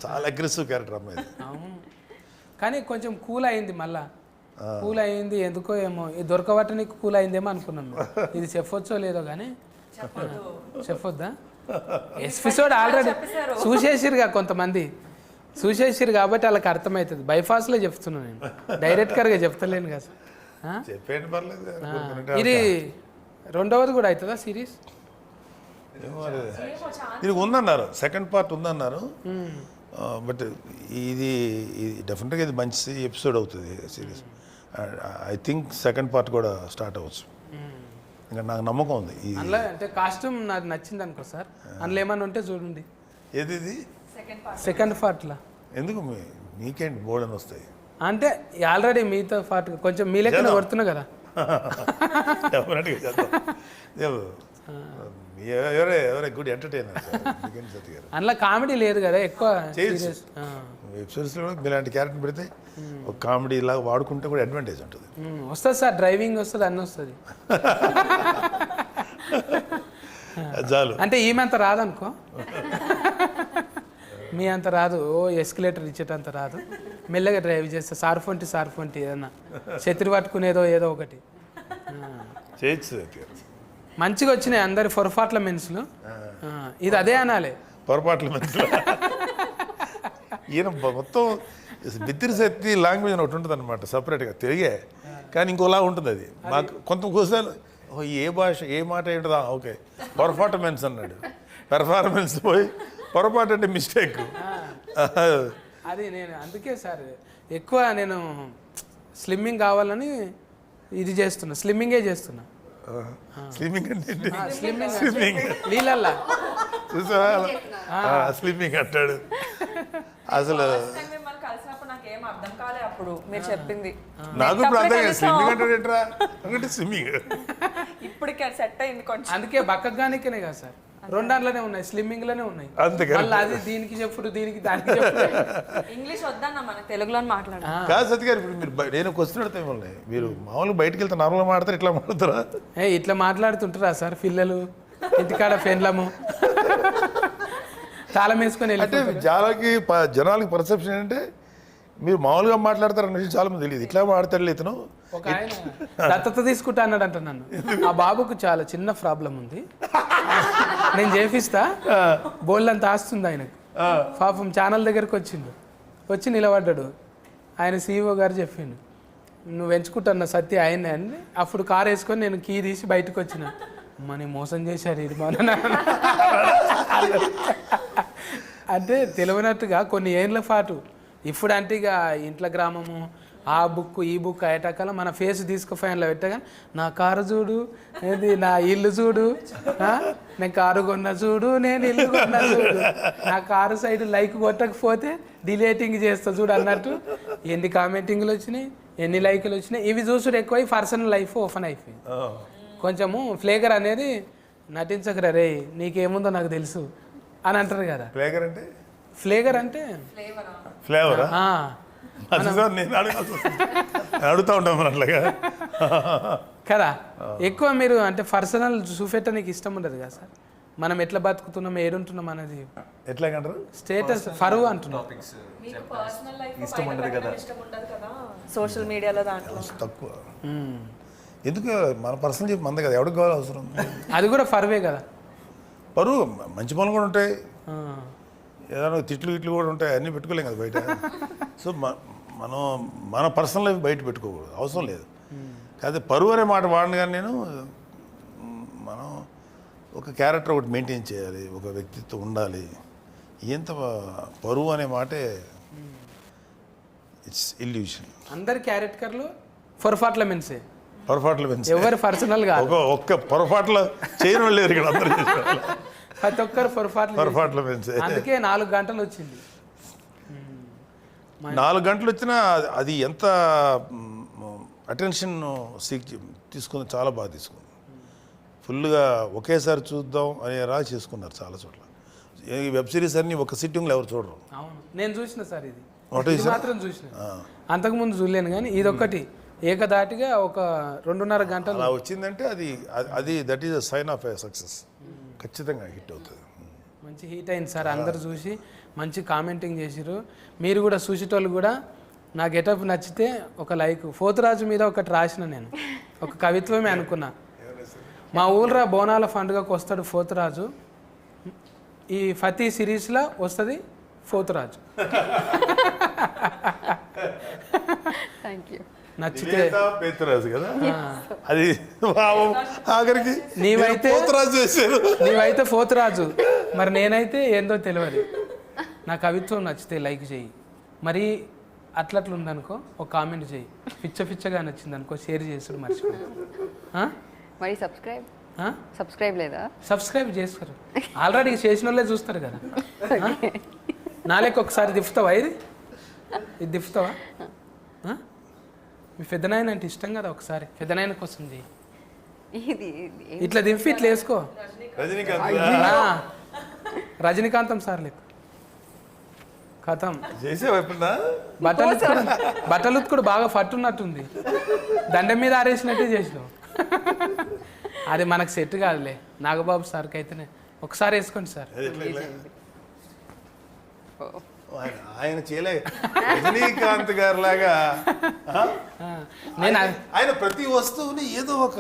చాలా అగ్రెసివ్ క్యారెక్టర్ అమ్మాయి. అవును, కానీ కొంచెం కూల్ అయింది, మళ్ళా కూల్ అయింది ఎందుకో ఏమో. ఈ దొరకబట్టనికి కూల్ అయిందేమో అనుకున్నాను. ఇది చెప్పొచ్చో లేదో కానీ చెప్పొద్దా? ఎపిసోడ్ ఆల్రెడీ చూసేసిరుగా, కొంతమంది చూసేసిరు కాబట్టి వాళ్ళకి అర్థమవుతుంది. బైపాస్లో చెప్తున్నాను నేను, డైరెక్ట్గా చెప్తలేను కదా. చెప్పేయండి పర్లేదు. ఇది రెండవది కూడా అవుతుందా సిరీస్? ఇది ఉందన్నారు, సెకండ్ పార్ట్ ఉందన్నారు. బట్ ఇది డెఫినెట్గా ఇది మంచి ఎపిసోడ్ అవుతుంది series. I think second part కూడా స్టార్ట్ అవ్వచ్చు, ఇంకా నాకు నమ్మకం ఉంది. అందులో అంటే కాస్ట్యూమ్ నాకు నచ్చింది అనుకో సార్, అందులో ఏమన్నా ఉంటే చూడండి. ఏది ఇది సెకండ్ పార్ట్లో ఎందుకు మీకేంటి బోర్డు అని వస్తాయి అంటే ఆల్రెడీ మీతో పాటు కొంచెం మీ లెక్కన కొడుతున్నా కదా. ఎవరే గుడ్ ఎంటర్టైనర్ అందులో కామెడీ లేదు కదా ఎక్కువ. వెబ్సిరీస్లో కూడా మీలాంటి క్యారెక్టర్ పెడితే ఒక కామెడీ లాగా వాడుకుంటే కూడా అడ్వాంటేజ్ ఉంటుంది. వస్తుంది సార్, డ్రైవింగ్ వస్తుంది, అన్నీ వస్తుంది. చాలు అంటే ఈమె అంత రాదనుకో, మీ అంత రాదు. ఎస్కలేటర్ ఇచ్చేటంత రాదు, మెల్లగా డ్రైవ్ చేస్తా. సార్ఫొంటి ఏదన్నా చెత్రి పట్టుకునేదో ఏదో ఒకటి చేయొచ్చు. మంచిగా వచ్చినాయి అందరి పొరపాట్ల మెన్సులు. ఇది అదే అనాలి, పొరపాట్ల మెన్సులు. ఈయన మొత్తం బిత్తిరి శక్తి లాంగ్వేజ్ అని ఒకటి ఉంటుంది అనమాట సపరేట్గా, తెలుగే కానీ ఇంకోలా ఉంటుంది అది. మాకు కొంత కూర్చొని ఏ భాష ఏ మాట ఏంటదా, ఓకే పర్ఫార్మెన్స్ అన్నాడు, పెర్ఫార్మెన్స్ పోయి పొరపాటు అంటే మిస్టేక్. అది నేను అందుకే సార్ ఎక్కువ నేను స్లిమ్మింగ్ కావాలని ఇది చేస్తున్నా, స్లిమ్మింగే చేస్తున్నా. స్లిమ్మింగ్ అంటే స్లిమ్మింగ్ నీళ్ళల్లా చూసా స్లిమ్మింగ్ అంటాడు. అసలు కలిసినప్పుడు నాకేం అర్థం కాలే అప్పుడు మీరు చెప్పింది. నాకు ఇప్పుడు అర్థం కాదు స్లిమ్మింగ్ అంటాడు ఏంట్రా అంటే స్విమ్మింగ్. ఇప్పటికే సెట్ అయింది కొంచెం. అందుకే బక్కగానికనే కదా సార్ రెండాట్లోనే ఉన్నాయి, స్లిమ్మింగ్ లోనే ఉన్నాయి. అంతే కదా. మళ్ళీ అది దీనికి చెప్పుడు, దీనికి దానికి చెప్పుడు. ఇంగ్లీష్ వద్దన్న మనకి తెలుగులో మాట్లాడు. కాదు సత్య గారు, ఇప్పుడు మీరు నేను క్వశ్చన్ అడితే మిమ్మల్ని, మీరు మామూలుగా బయటకు వెళ్తే నార్మల్గా మాడతారు, ఇట్లా మాడతారా? ఇట్లా మాట్లాడుతుంటారా సార్ పిల్లలు ఇంటికాడ ఫెన్లము తాళం వేసుకొని అంటే వెళ్ళిపోతారు. జనాలకి పర్సెప్షన్ ఏంటంటే మీరు మామూలుగా మాట్లాడతారు అన్న విషయం చాలా మంది తెలియదు. ఇట్లా మాడతాడు ఇతను. ఒక ఆయన దత్తత తీసుకుంటా అన్నాడంట నన్ను. ఆ బాబుకు చాలా చిన్న ప్రాబ్లం ఉంది, నేను చేపిస్తా, బోల్డ్ ఆస్తుంది ఆయనకు. పాపం ఛానల్ దగ్గరకు వచ్చి నిలబడ్డాడు. ఆయన CEO గారు చెప్పిండు, నువ్వు ఎంచుకుంటున్న సత్య ఆయనే అని. అప్పుడు కారు వేసుకొని నేను కీ తీసి బయటకు వచ్చిన. మన మోసం చేశారు ఇది మన అంటే తెలియనట్టుగా కొన్ని ఏళ్ళ పాటు. ఇప్పుడు అంటే ఇక ఇంట్లో గ్రామము, ఆ బుక్ ఈ బుక్ అయ్యేటకాల మన ఫేస్ తీసుకుపోయినలో పెట్టగా, నా కారు చూడు, ఏది నా ఇల్లు చూడు, నేను కారు కొన్న చూడు, నేను ఇల్లు కొన్న చూడు, నా కారు సైడ్ లైక్ కొట్టకపోతే డిలేటింగ్ చేస్తా చూడు అన్నట్టు ఎన్ని కామెంటింగ్లు వచ్చినాయి, ఎన్ని లైకులు వచ్చినాయి. ఇవి చూసుడు ఎక్కువై పర్సనల్ లైఫ్ ఓపెన్ అయిపోయింది. కొంచెము ఫ్లేగర్ అనేది నటించకరా రే, నీకేముందో నాకు తెలుసు అని అంటారు కదా. ఫ్లేగర్ అంటే ఫ్లేగర్ అంటే ఫ్లేవరా? ఆ, నేను అడుగుతా ఉంటాం మరి అట్లాగా కదా. ఎక్కువ మీరు అంటే పర్సనల్ చూపెట్టడానికి ఇష్టం ఉండదు కదా సార్. మనం ఎట్లా బతుకుతున్నాం, ఏడుంటున్నాం అనేది ఎట్లాగంటారు? స్టేటస్ ఫరువు అంటున్నాం. మీకు పర్సనల్ లైఫ్ ఇష్టం ఉండదు కదా, సోషల్ మీడియాలో దాంట్లో తక్కువ. ఎందుకు మన పర్సనల్ చెప్పి మంద కదా, ఎవరికి కావాలి అవసరం? అది కూడా ఫరువే కదా. పరువు మంచి పనులు కూడా ఉంటాయి, ఆ, ఏదైనా తిట్లు గిట్లు కూడా ఉంటాయి, అన్నీ పెట్టుకోలేం కదా బయట. సో మనం మన పర్సనల్ లైఫ్ బయట పెట్టుకోకూడదు, అవసరం లేదు. కాకపోతే పరువు అనే మాట వాడిన కానీ నేను, మనం ఒక క్యారెక్టర్ ఒకటి మెయింటైన్ చేయాలి, ఒక వ్యక్తిత్వం ఉండాలి. ఎంత పరువు అనే మాటే ఇట్స్ ఇల్యూషన్. అందరి క్యారెక్టర్లు పొరపాట్ల మెన్సే, పొరపాట్లు పెంచి ఎవరు పర్సనల్ కాదు. ఒక్క పొరపాట్లు చేయడం లేరు ఇక్కడ అందరూ. ప్రతి ఒక్కరు పొరపాట్లు పెంచి అందుకే 4 గంటలు వచ్చింది. 4 గంటలు వచ్చినా అది ఎంత అటెన్షన్ తీసుకుంది, చాలా బాగా తీసుకుంది. ఫుల్గా ఒకేసారి చూద్దాం అనే రా చేసుకున్నారు చాలా చోట్ల. ఈ వెబ్ సిరీస్ అన్ని ఒక సిట్టింగ్లో ఎవరు చూడరు. అవును, నేను చూసిన సార్ ఇది ఒకటి ఇది మాత్రం చూసిన, అంతకుముందు చూడలేను. కానీ ఇదొక్కటి ఏకదాటిగా ఒక 2.5 గంటలు అలా వచ్చిందంటే అది that is a sign of a success. ఖచ్చితంగా హిట్ అవుతుంది. మంచి హిట్ అయింది సార్. అందరు చూసి మంచి కామెంటింగ్ చేసిరు. మీరు కూడా చూసేటోళ్ళు కూడా నా గెటప్ నచ్చితే ఒక లైక్. పోతురాజు మీద ఒకటి రాసిన, నేను ఒక కవిత్వమే అనుకున్నా. మా ఊళ్ళో బోనాల పండుగకు వస్తాడు పోతురాజు, ఈ ఫతీ సిరీస్లో వస్తుంది పోతురాజు. Thank you. నచ్చితే పేతురాజు కదా అది. ఆఖరికి నీవైతే పోతురాజు చేశారు, నీవైతే పోతురాజు, మరి నేనైతే ఏందో తెలియదు. నా కవిత్వం నచ్చితే లైక్ చేయి, మరి అట్లట్లు ఉందనుకో ఒక కామెంట్ చేయి, పిచ్చగా నచ్చింది అనుకో షేర్ చేసుడు మర్చిపో. మరి సబ్స్క్రైబ్ లేదా? సబ్స్క్రైబ్ చేసుకోరు, ఆల్రెడీ చేసిన వాళ్ళే చూస్తారు కదా. నాలేక ఒకసారి దిఫ్తావా, ఇది దిఫ్తావా? మీ పెద్దనాయన అంటే ఇష్టం కదా, ఒకసారి పెద్దనాయన కోసం చేయి. ఇట్లా దింపి ఇట్లా వేసుకో. రజనీకాంతం సార్ లెక్క కథం చేసేవా? బట్టలు ఉత్తుకుడు బాగా పట్టున్నట్టుంది, దండం మీద ఆరేసినట్టే చేసినావు. అది మనకు సెట్ కాదులే. నాగబాబు సార్కి అయితేనే ఒకసారి వేసుకోండి సార్. ఆయన చేయలే రజనీకాంత్ గారు లాగా. ఆయన ప్రతి వస్తువుని ఏదో ఒక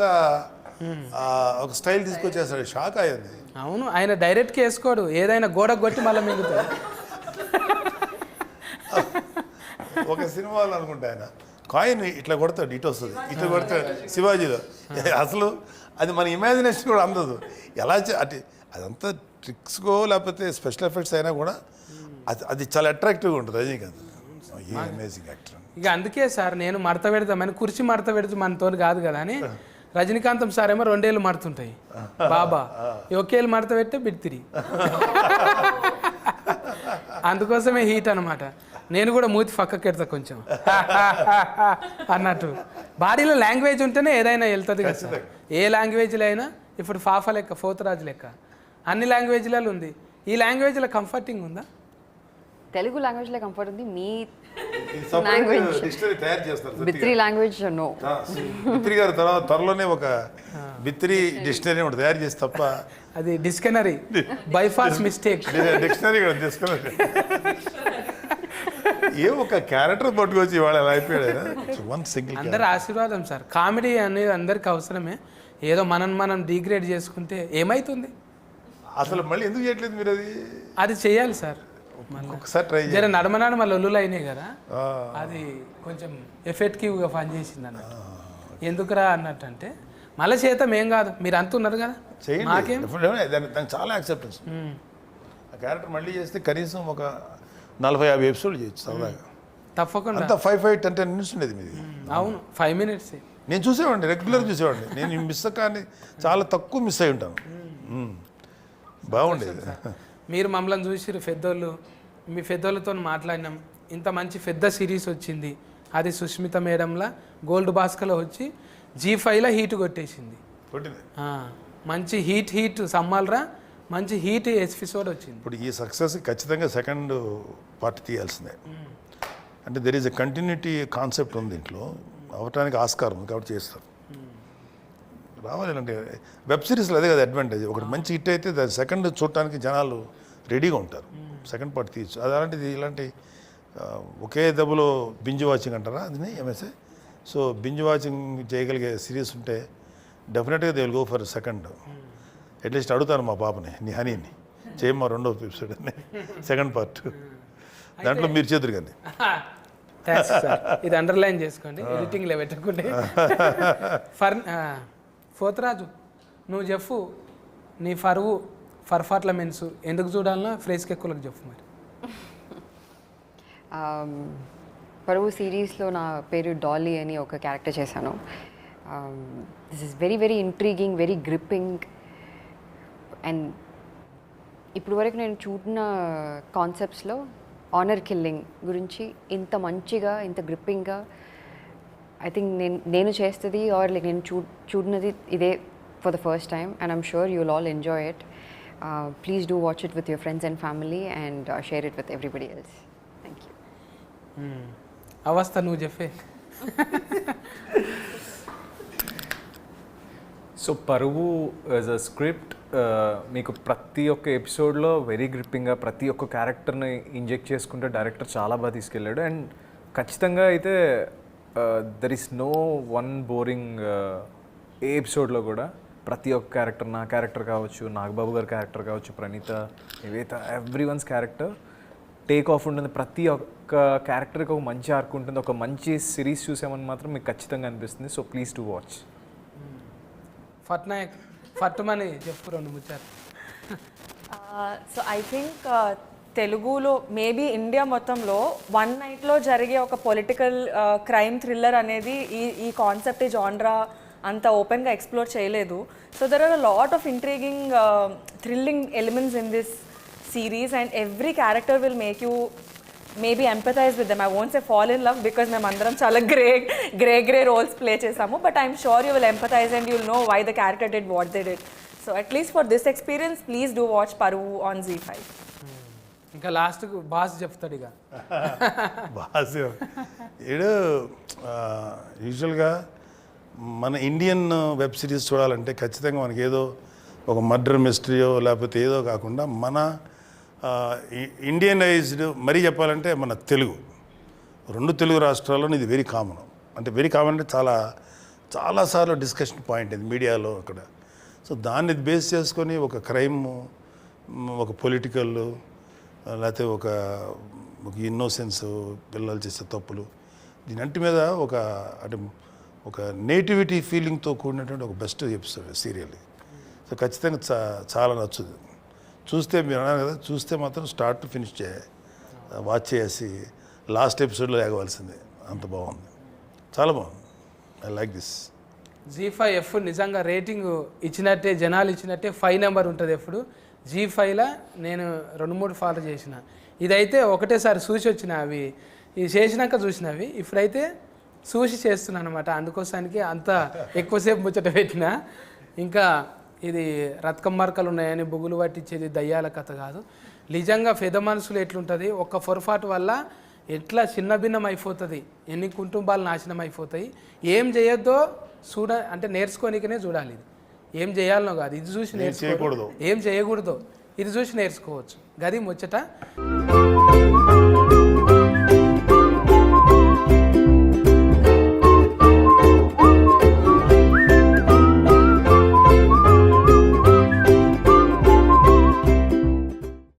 స్టైల్ తీసుకొచ్చేస్తాడు, షాక్ అయ్యింది. అవును, ఆయన డైరెక్ట్గా వేసుకోడు, ఏదైనా గోడ కొట్టి మళ్ళీ మిగుతాడు. ఒక సినిమాలో అనుకుంటా ఆయన కాయిన్ ఇట్లా కొడతాడు, ఇటు వస్తుంది, ఇట్లా కొడతాడు శివాజీలో. అసలు అది మన ఇమాజినేషన్ కూడా అందదు. ఎలా అంటే అదంతా ట్రిక్స్కో లేకపోతే స్పెషల్ ఎఫెక్ట్స్ అయినా కూడా అది చాలా అట్రాక్టివ్గా ఉంటుంది రజనీకాంత్. Amazing actor. ఇక అందుకే సార్ నేను మడత పెడతామని, కుర్చీ మడత పెడితే మనతో కాదు కదా అని. రజనీకాంతం సార్ ఏమో 2 ఏళ్ళు మడుతుంటాయి, బాబా ఒకేళ్ళు మడత పెట్టే బిడ్తిరి. అందుకోసమే హీట్ అనమాట. నేను కూడా మూతి పక్కకెడతా కొంచెం అన్నట్టు. బాడీలో లాంగ్వేజ్ ఉంటేనే ఏదైనా వెళ్తుంది కదా సార్. ఏ లాంగ్వేజ్లో అయినా ఇప్పుడు ఫాఫా లెక్క, పోతురాజు లెక్క అన్ని లాంగ్వేజ్లలో ఉంది. ఈ లాంగ్వేజ్లో కంఫర్టింగ్ ఉందా? తెలుగు లాంగ్వేజ్లో కంఫర్ట్ ఉంది. మీ లాంగ్వేజ్ డిక్షనరీ తయారు చేస్తారు బిత్రి లాంగ్వేజ్ నో. బిత్రి గారు తర్వాత త్వరలోనే ఒక బిత్రి డిక్షనరీ ఒకటి తయారు చేసి తప్ప అది డిక్షనరీ బైపాస్ మిస్టేక్. డిక్షనరీ కూడా డిక్షనరీ ఏ ఒక క్యారెక్టర్ పట్టుకొచ్చి ఇవాళ ఎలా అయిపోయాడు. వన్ సింగిల్ అందరి ఆశీర్వాదం సార్. కామెడీ అనేది అందరికి అవసరమే. ఏదో మనం డిగ్రేడ్ చేసుకుంటే ఏమైతుంది? అసలు మళ్ళీ ఎందుకు చేయట్లేదు మీరు అది? అది చేయాలి సార్. ఒకసారి ట్రై జర నడమనాడు మళ్ళీ ఒల్లులు అయినాయి కదా, అది కొంచెం ఎఫెక్టివ్గా పనిచేసింది అన్నట్టు. ఎందుకురా అన్నట్టు అంటే మళ్ళీ చేతం ఏం కాదు, మీరు అంటున్నారు కదా, మాకేం దానికి చాలా యాక్సెప్టెన్స్. ఆ క్యారెక్టర్ మళ్ళీ చేస్తే కనీసం ఒక 40-50 ఎపిసోడ్లు చేయొచ్చు సరదాగా. తప్పకుండా. అంతా 5-10 మినిట్స్ ఉండేది మీది. అవును, 5 minutes. నేను చూసేవాడిని, రెగ్యులర్ చూసేవాడిని. నేను మిస్ కానీ చాలా తక్కువ మిస్ అయి ఉంటాను. బాగుండేది. మీరు మమ్మల్ని చూసిరు పెద్దోళ్ళు, మీ పెద్దోళ్ళతో మాట్లాడినాం. ఇంత మంచి పెద్ద సిరీస్ వచ్చింది, అది సుష్మిత మేడంలా గోల్డ్ బాస్కర్లో వచ్చి G5లో హీట్ కొట్టేసింది. మంచి హీట్ సమ్మాలరా, మంచి హీట్ ఎపిసోడ్ వచ్చింది. ఇప్పుడు ఈ సక్సెస్ ఖచ్చితంగా సెకండ్ పార్ట్ తీయాల్సిందే. అంటే there is a continuity concept ఉంది దీంట్లో, అవటానికి ఆస్కారం ఉంది కాబట్టి చేస్తారు. రావాలి అంటే వెబ్ సిరీస్లో అదే కదా అడ్వాంటేజ్. ఒకటి మంచి హిట్ అయితే దాని సెకండ్ చూడటానికి జనాలు రెడీగా ఉంటారు, సెకండ్ పార్ట్ తీయచ్చు. అది అలాంటిది ఇలాంటి ఒకే దెబ్బలో బింజ్ వాచింగ్ అంటారా అది ఎంఎస్ఏ. సో బింజ్ వాచింగ్ చేయగలిగే సిరీస్ ఉంటే డెఫినెట్గా they will go for second. At least అడుగుతాను మా పాపని, నీ హనీని చేయమ్మా రెండో ఎపిసోడ్ అని, సెకండ్ పార్ట్. దాంట్లో మీరు చేతురు కానీ ఇది అండర్లైన్ చేసుకోండి, ఎడిటింగ్లో పెట్టుకుంటే. పోతరాజు నువ్వు చెప్పు, నీ పర్ఫార్మెన్స్ ఎందుకు చూడాలన్నా ఫ్రేస్కి ఎక్కువలకు చెప్పు మరి. పరువు సిరీస్లో నా పేరు డాలీ అని ఒక క్యారెక్టర్ చేశాను. This is very very intriguing, very gripping. And ఇప్పుడు వరకు నేను చూడిన కాన్సెప్ట్స్లో ఆనర్ కిల్లింగ్ గురించి ఇంత మంచిగా, ఇంత గ్రిప్పింగ్గా ఐ థింక్ నేను చేస్తుంది ఆర్ లైక్ నేను చూడినది ఇదే for the first time. And I'm sure you will all enjoy it. Please do watch it with your friends and family and share it with everybody else. Thank you. అవస్థ నువ్వు చెప్పే. So పరువు as a script మీకు ప్రతి ఒక్క ఎపిసోడ్లో very గ్రిప్పింగ్గా ప్రతి ఒక్క క్యారెక్టర్ని ఇంజెక్ట్ చేసుకుంటే డైరెక్టర్ చాలా బాగా తీసుకెళ్ళాడు. అండ్ ఖచ్చితంగా అయితే there is no one boring ఏ ఎపిసోడ్లో కూడా. ప్రతి ఒక్క క్యారెక్టర్, నా క్యారెక్టర్ కావచ్చు, నాగబాబు గారి క్యారెక్టర్ కావచ్చు, Pranitha, Nivetha, every one's character take off ఉంటుంది. ప్రతి ఒక్క క్యారెక్టర్కి ఒక మంచి ఆర్క్ ఉంటుంది. ఒక మంచి సిరీస్ చూసామని మాత్రం మీకు ఖచ్చితంగా అనిపిస్తుంది. So please to watch. ఫట్నాయక్ ఫట్టుమని చెప్పు రెండు ముచ్చారు. సో ఐ థింక్ తెలుగులో మేబీ ఇండియా మొత్తంలో వన్ నైట్లో జరిగే ఒక పొలిటికల్ క్రైమ్ థ్రిల్లర్ అనేది ఈ కాన్సెప్ట్, ఈ జాన్రా అంత ఓపెన్గా ఎక్స్ప్లోర్ చేయలేదు. So there are a lot of intriguing thrilling elements in this series and every character will make you maybe empathize with them. I won't say fall in love because మేము అందరం చాలా grey roles play చేసాము, but I'm sure you will empathize and you'll know why the character did what they did. So at least for this experience, please do watch Paruvu on Z5. ఇంకా లాస్ట్కు boss చెప్తాడు ఇక. Boss ఏడు యూజువల్గా మన Indian web series చూడాలంటే ఖచ్చితంగా మనకి ఏదో ఒక మర్డర్ మిస్టరీయో లేకపోతే ఏదో కాకుండా మన ఇండియనైజ్డ్ మరీ చెప్పాలంటే మన రెండు తెలుగు రాష్ట్రాల్లో ఇది వెరీ కామన్. అంటే వెరీ కామన్ అంటే చాలాసార్లు డిస్కషన్ పాయింట్ ఇది మీడియాలో అక్కడ. సో దాన్ని బేస్ చేసుకొని ఒక క్రైమ్, ఒక పొలిటికల్, లేకపోతే ఒక ఇన్నోసెన్స్, పిల్లలు చేసే తప్పులు, దీనంటి మీద ఒక నేటివిటీ ఫీలింగ్తో కూడినటువంటి ఒక బెస్ట్ ఎపిసోడ్ సీరియల్. సో ఖచ్చితంగా చాలా నచ్చుతుంది. చూస్తే మీరు అన్నారు కదా, చూస్తే మాత్రం స్టార్ట్ టు ఫినిష్ వాచ్ చేసి లాస్ట్ ఎపిసోడ్లో లేగవలసిందే, అంత బాగుంది, చాలా బాగుంది. I like this. G5 నిజంగా రేటింగ్ ఇచ్చినట్టే, జనాలు ఇచ్చినట్టే 5 నెంబర్ ఉంటుంది ఎప్పుడు. G5లో నేను 2-3 ఫాలో చేసిన, ఇదైతే ఒకటేసారి చూసి వచ్చిన, అవి ఇది చేసినాక చూసినవి, ఇప్పుడైతే చూసి చేస్తున్నాను అనమాట. అందుకోసానికి అంత ఎక్కువసేపు ముచ్చట పెట్టిన. ఇంకా ఇది రత్కం మార్కలు ఉన్నాయని బుగులు పట్టించేది దయ్యాల కథ కాదు. నిజంగా పెద్ద మనసులు ఎట్లుంటుంది, ఒక్క పొరపాటు వల్ల ఎట్లా చిన్న భిన్నం అయిపోతుంది, ఎన్ని కుటుంబాలు నాశనం అయిపోతాయి. ఏం చేయొద్దో అంటే నేర్చుకోనికనే చూడాలి. ఇది ఏం చేయాలనో కాదు, ఇది చూసి నేర్చుకోకూడదు, ఏం చేయకూడదు ఇది చూసి నేర్చుకోవచ్చు. గది ముచ్చట.